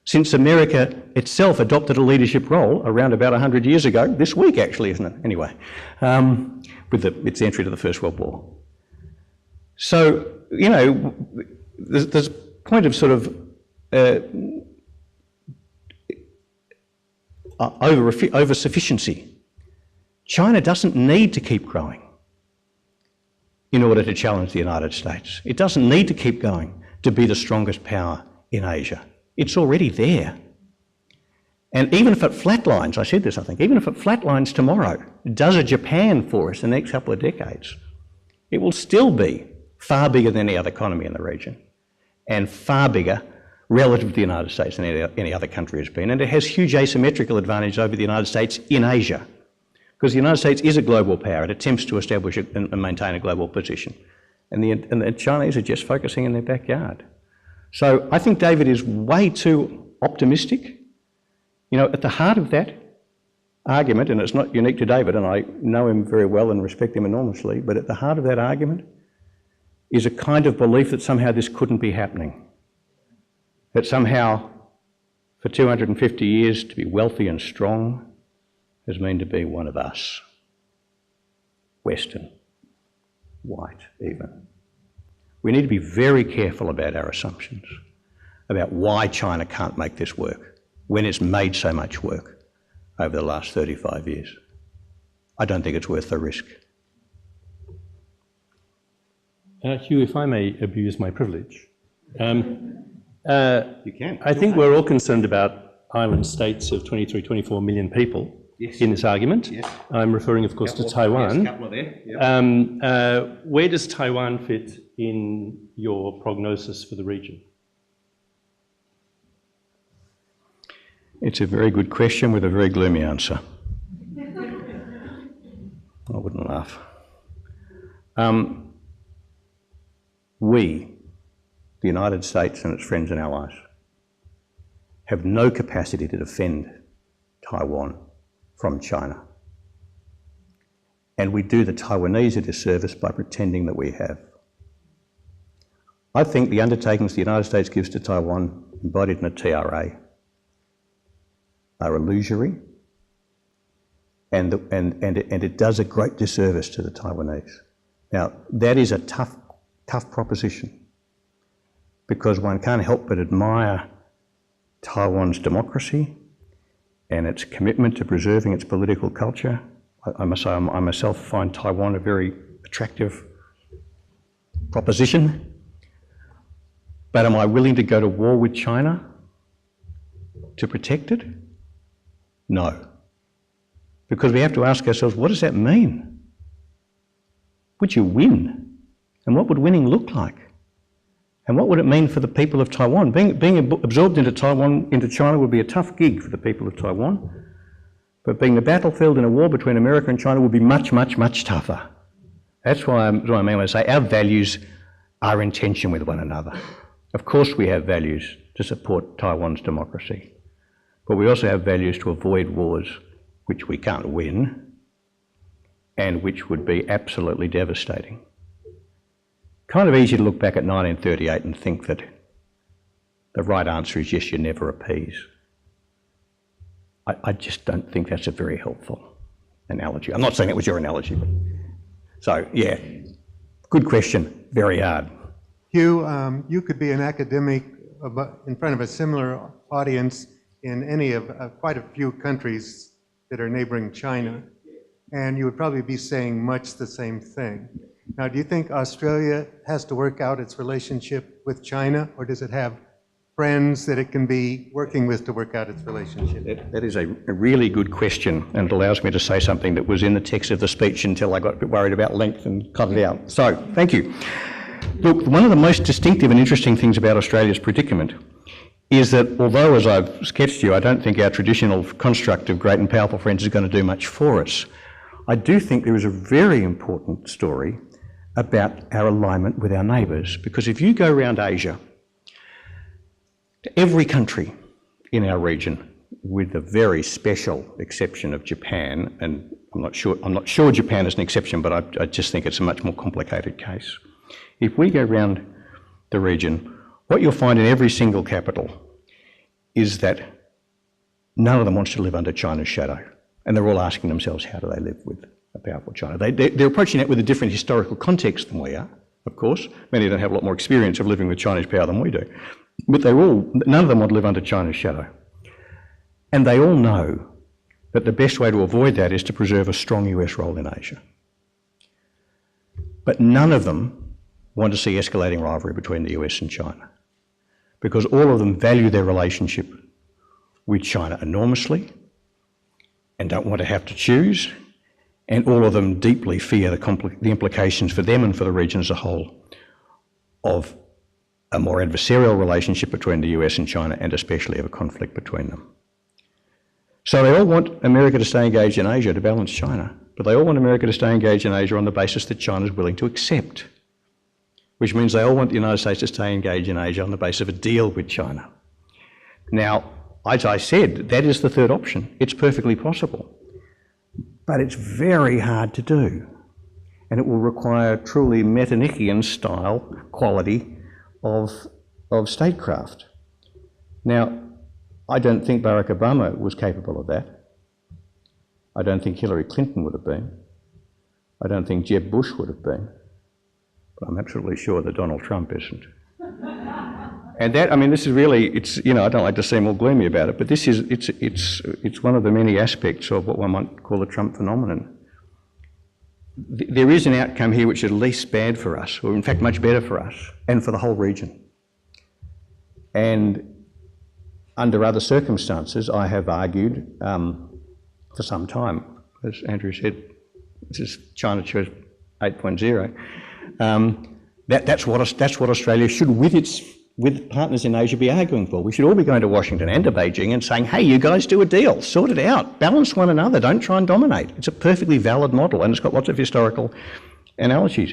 since America itself adopted a leadership role around about 100 years ago, this week actually, isn't it? Anyway, with its entry to the First World War. So, you know, there's a point of sort of over-sufficiency. China doesn't need to keep growing in order to challenge the United States. It doesn't need to keep going to be the strongest power in Asia. It's already there. And even if it flatlines, I said this, I think, even if it flatlines tomorrow, does a Japan for us in the next couple of decades, it will still be far bigger than any other economy in the region, and far bigger relative to the United States than any other country has been. And it has huge asymmetrical advantage over the United States in Asia, because the United States is a global power. It attempts to establish and maintain a global position. And the Chinese are just focusing in their backyard. So I think David is way too optimistic. You know, at the heart of that argument, and it's not unique to David, and I know him very well and respect him enormously, but at the heart of that argument is a kind of belief that somehow this couldn't be happening. That somehow, for 250 years, to be wealthy and strong has meant to be one of us. Western, white even. We need to be very careful about our assumptions, about why China can't make this work, when it's made so much work over the last 35 years. I don't think it's worth the risk. Hugh, if I may abuse my privilege. You can. I think we're all concerned about island states of 23, 24 million people in this argument. Yes. I'm referring, of course, to Taiwan. Yes, couple there. Where does Taiwan fit in your prognosis for the region? It's a very good question with a very gloomy answer. I wouldn't laugh. We, the United States and its friends and allies, have no capacity to defend Taiwan from China. And we do the Taiwanese a disservice by pretending that we have. I think the undertakings the United States gives to Taiwan, embodied in a TRA, are illusory, and it does a great disservice to the Taiwanese. Now, that is a tough proposition, because one can't help but admire Taiwan's democracy and its commitment to preserving its political culture. I must say, I myself find Taiwan a very attractive proposition. But am I willing to go to war with China to protect it? No. Because we have to ask ourselves, what does that mean? Would you win? And what would winning look like? And what would it mean for the people of Taiwan? Being absorbed into China would be a tough gig for the people of Taiwan. But being the battlefield in a war between America and China would be much, much, much tougher. That's why I mean when I say our values are in tension with one another. Of course we have values to support Taiwan's democracy, but we also have values to avoid wars which we can't win and which would be absolutely devastating. Kind of easy to look back at 1938 and think that the right answer is yes, you never appease. I just don't think that's a very helpful analogy. I'm not saying that was your analogy, but so yeah, good question, very hard. Hugh, you could be an academic in front of a similar audience in any of quite a few countries that are neighboring China, and you would probably be saying much the same thing. Now, do you think Australia has to work out its relationship with China, or does it have friends that it can be working with to work out its relationship? That is a really good question, and it allows me to say something that was in the text of the speech until I got a bit worried about length and cut it out. So, thank you. Look, one of the most distinctive and interesting things about Australia's predicament is that although, as I've sketched you, I don't think our traditional construct of great and powerful friends is going to do much for us, I do think there is a very important story about our alignment with our neighbours. Because if you go around Asia, to every country in our region, with the very special exception of Japan, and I'm not sure Japan is an exception, but I just think it's a much more complicated case. If we go around the region, what you'll find in every single capital is that none of them wants to live under China's shadow. And they're all asking themselves, how do they live with a powerful China? They're approaching that with a different historical context than we are, of course. Many of them have a lot more experience of living with Chinese power than we do. But none of them want to live under China's shadow. And they all know that the best way to avoid that is to preserve a strong US role in Asia. But none of them want to see escalating rivalry between the US and China, because all of them value their relationship with China enormously and don't want to have to choose, and all of them deeply fear the implications for them and for the region as a whole of a more adversarial relationship between the US and China, and especially of a conflict between them. So they all want America to stay engaged in Asia to balance China, but they all want America to stay engaged in Asia on the basis that China is willing to accept, which means they all want the United States to stay engaged in Asia on the basis of a deal with China. Now, as I said, that is the third option. It's perfectly possible, but it's very hard to do, and it will require truly Metternichian style quality of statecraft. Now, I don't think Barack Obama was capable of that. I don't think Hillary Clinton would have been. I don't think Jeb Bush would have been. But I'm absolutely sure that Donald Trump isn't. And that, I mean, this is really, it's, you know, I don't like to seem all gloomy about it, but this is, it's one of the many aspects of what one might call the Trump phenomenon. There is an outcome here which is least bad for us, or in fact much better for us, and for the whole region. And under other circumstances, I have argued for some time. As Andrew said, this is China Choice 8.0. That's what Australia should, with partners in Asia, be arguing for. We should all be going to Washington and to Beijing and saying, hey, you guys do a deal, sort it out, balance one another, don't try and dominate. It's a perfectly valid model, and it's got lots of historical analogies.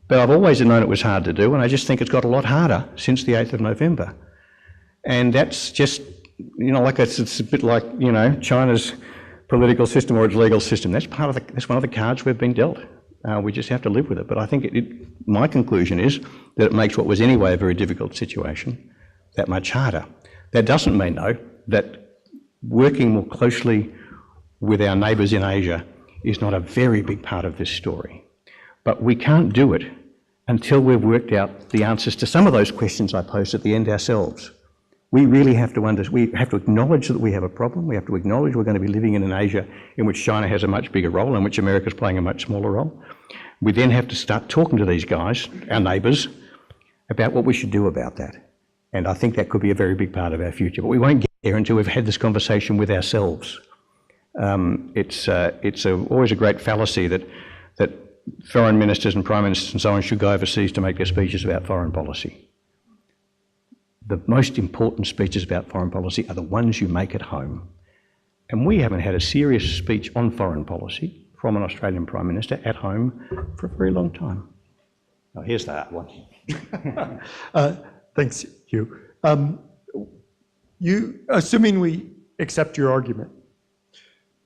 But I've always known it was hard to do, and I just think it's got a lot harder since the 8th of November. And that's just, like it's a bit like, China's political system or its legal system. That's one of the cards we've been dealt. We just have to live with it. But I think my conclusion is that it makes what was anyway a very difficult situation that much harder. That doesn't mean, though, that working more closely with our neighbours in Asia is not a very big part of this story. But we can't do it until we've worked out the answers to some of those questions I posed at the end ourselves. We really have to acknowledge that we have a problem. We have to acknowledge we're going to be living in an Asia in which China has a much bigger role, in which America's playing a much smaller role. We then have to start talking to these guys, our neighbours, about what we should do about that. And I think that could be a very big part of our future. But we won't get there until we've had this conversation with ourselves. It's always a great fallacy that foreign ministers and prime ministers and so on should go overseas to make their speeches about foreign policy. The most important speeches about foreign policy are the ones you make at home. And we haven't had a serious speech on foreign policy from an Australian Prime Minister at home for a very long time. Oh, here's the hard one. Thanks, Hugh. Assuming we accept your argument,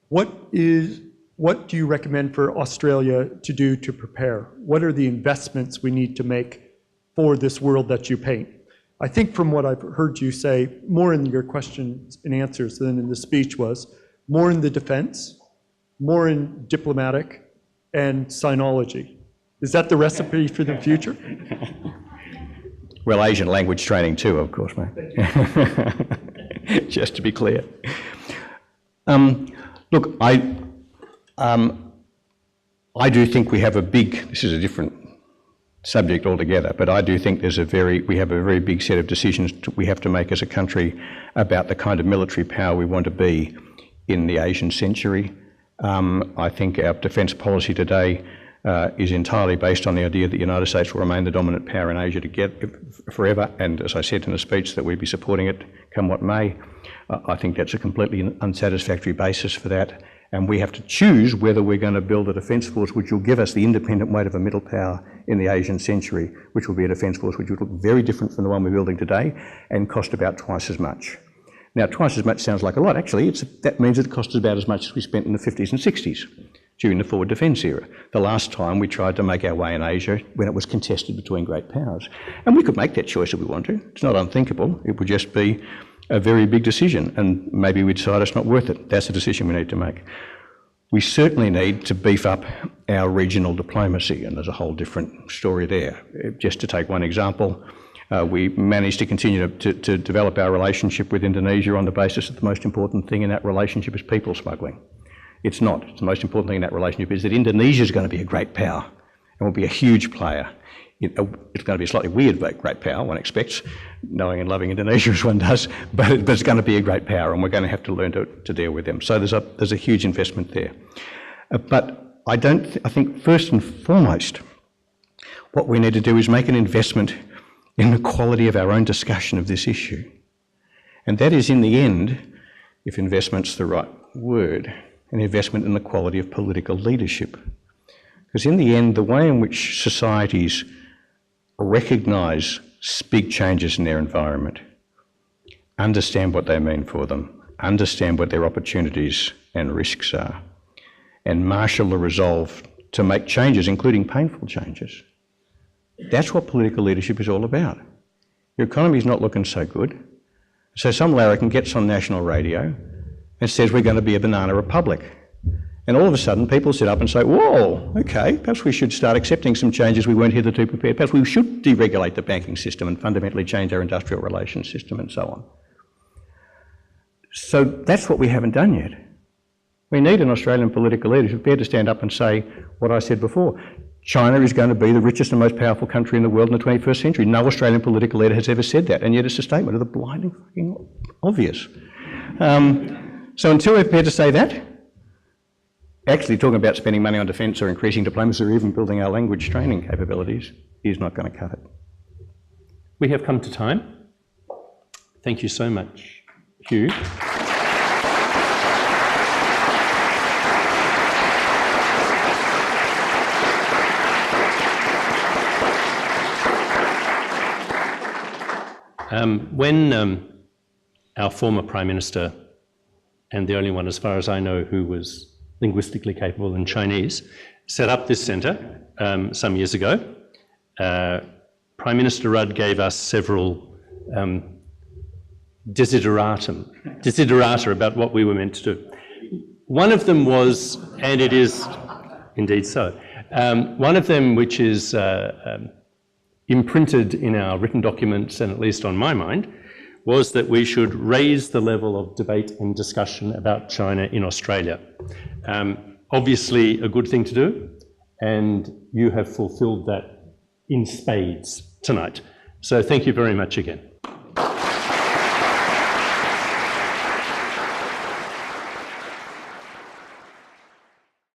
what do you recommend for Australia to do to prepare? What are the investments we need to make for this world that you paint? I think from what I've heard you say, more in your questions and answers than in the speech was, more in the defense, more in diplomatic, and sinology. Is that the recipe for the future? Well, Asian language training too, of course, mate. Just to be clear. Look, I do think we have this is a different subject altogether, but I do think we have a very big set of decisions we have to make as a country about the kind of military power we want to be in the Asian century. I think our defence policy today is entirely based on the idea that the United States will remain the dominant power in Asia forever, and as I said in the speech, that we'd be supporting it come what may. I think that's a completely unsatisfactory basis for that, and we have to choose whether we're going to build a defence force which will give us the independent weight of a middle power in the Asian century, which will be a defence force which would look very different from the one we're building today and cost about twice as much. Now, twice as much sounds like a lot. Actually, that means it costs about as much as we spent in the 50s and 60s during the forward defence era, the last time we tried to make our way in Asia when it was contested between great powers. And we could make that choice if we want to. It's not unthinkable. It would just be a very big decision, and maybe we decide it's not worth it. That's a decision we need to make. We certainly need to beef up our regional diplomacy, and there's a whole different story there. Just to take one example, we managed to continue to develop our relationship with Indonesia on the basis that the most important thing in that relationship is people smuggling. It's not. The most important thing in that relationship is that Indonesia is going to be a great power and will be a huge player. It's going to be a slightly weird great power, one expects, knowing and loving Indonesia as one does, but it's going to be a great power, and we're going to have to learn to deal with them. So there's a huge investment there. But I think first and foremost, what we need to do is make an investment in the quality of our own discussion of this issue. And that is, in the end, if investment's the right word, an investment in the quality of political leadership. Because in the end, the way in which societies recognise big changes in their environment, understand what they mean for them, understand what their opportunities and risks are, and marshal the resolve to make changes, including painful changes. That's what political leadership is all about. Your economy's not looking so good, so some larrikin gets on national radio and says we're going to be a banana republic. And all of a sudden people sit up and say, whoa, okay, perhaps we should start accepting some changes we weren't hitherto prepared. Perhaps we should deregulate the banking system and fundamentally change our industrial relations system and so on. So that's what we haven't done yet. We need an Australian political leader who's prepared to stand up and say what I said before. China is going to be the richest and most powerful country in the world in the 21st century. No Australian political leader has ever said that, and yet it's a statement of the blinding fucking obvious. So until we're prepared to say that, actually talking about spending money on defence or increasing diplomacy or even building our language training capabilities is not going to cut it. We have come to time. Thank you so much, Hugh. When our former Prime Minister, and the only one as far as I know who was linguistically capable in Chinese, set up this centre some years ago, Prime Minister Rudd gave us several desiderata about what we were meant to do. One of them was, and it is indeed so, one of them which is imprinted in our written documents, and at least on my mind, was that we should raise the level of debate and discussion about China in Australia. Obviously a good thing to do, and you have fulfilled that in spades tonight. So thank you very much again.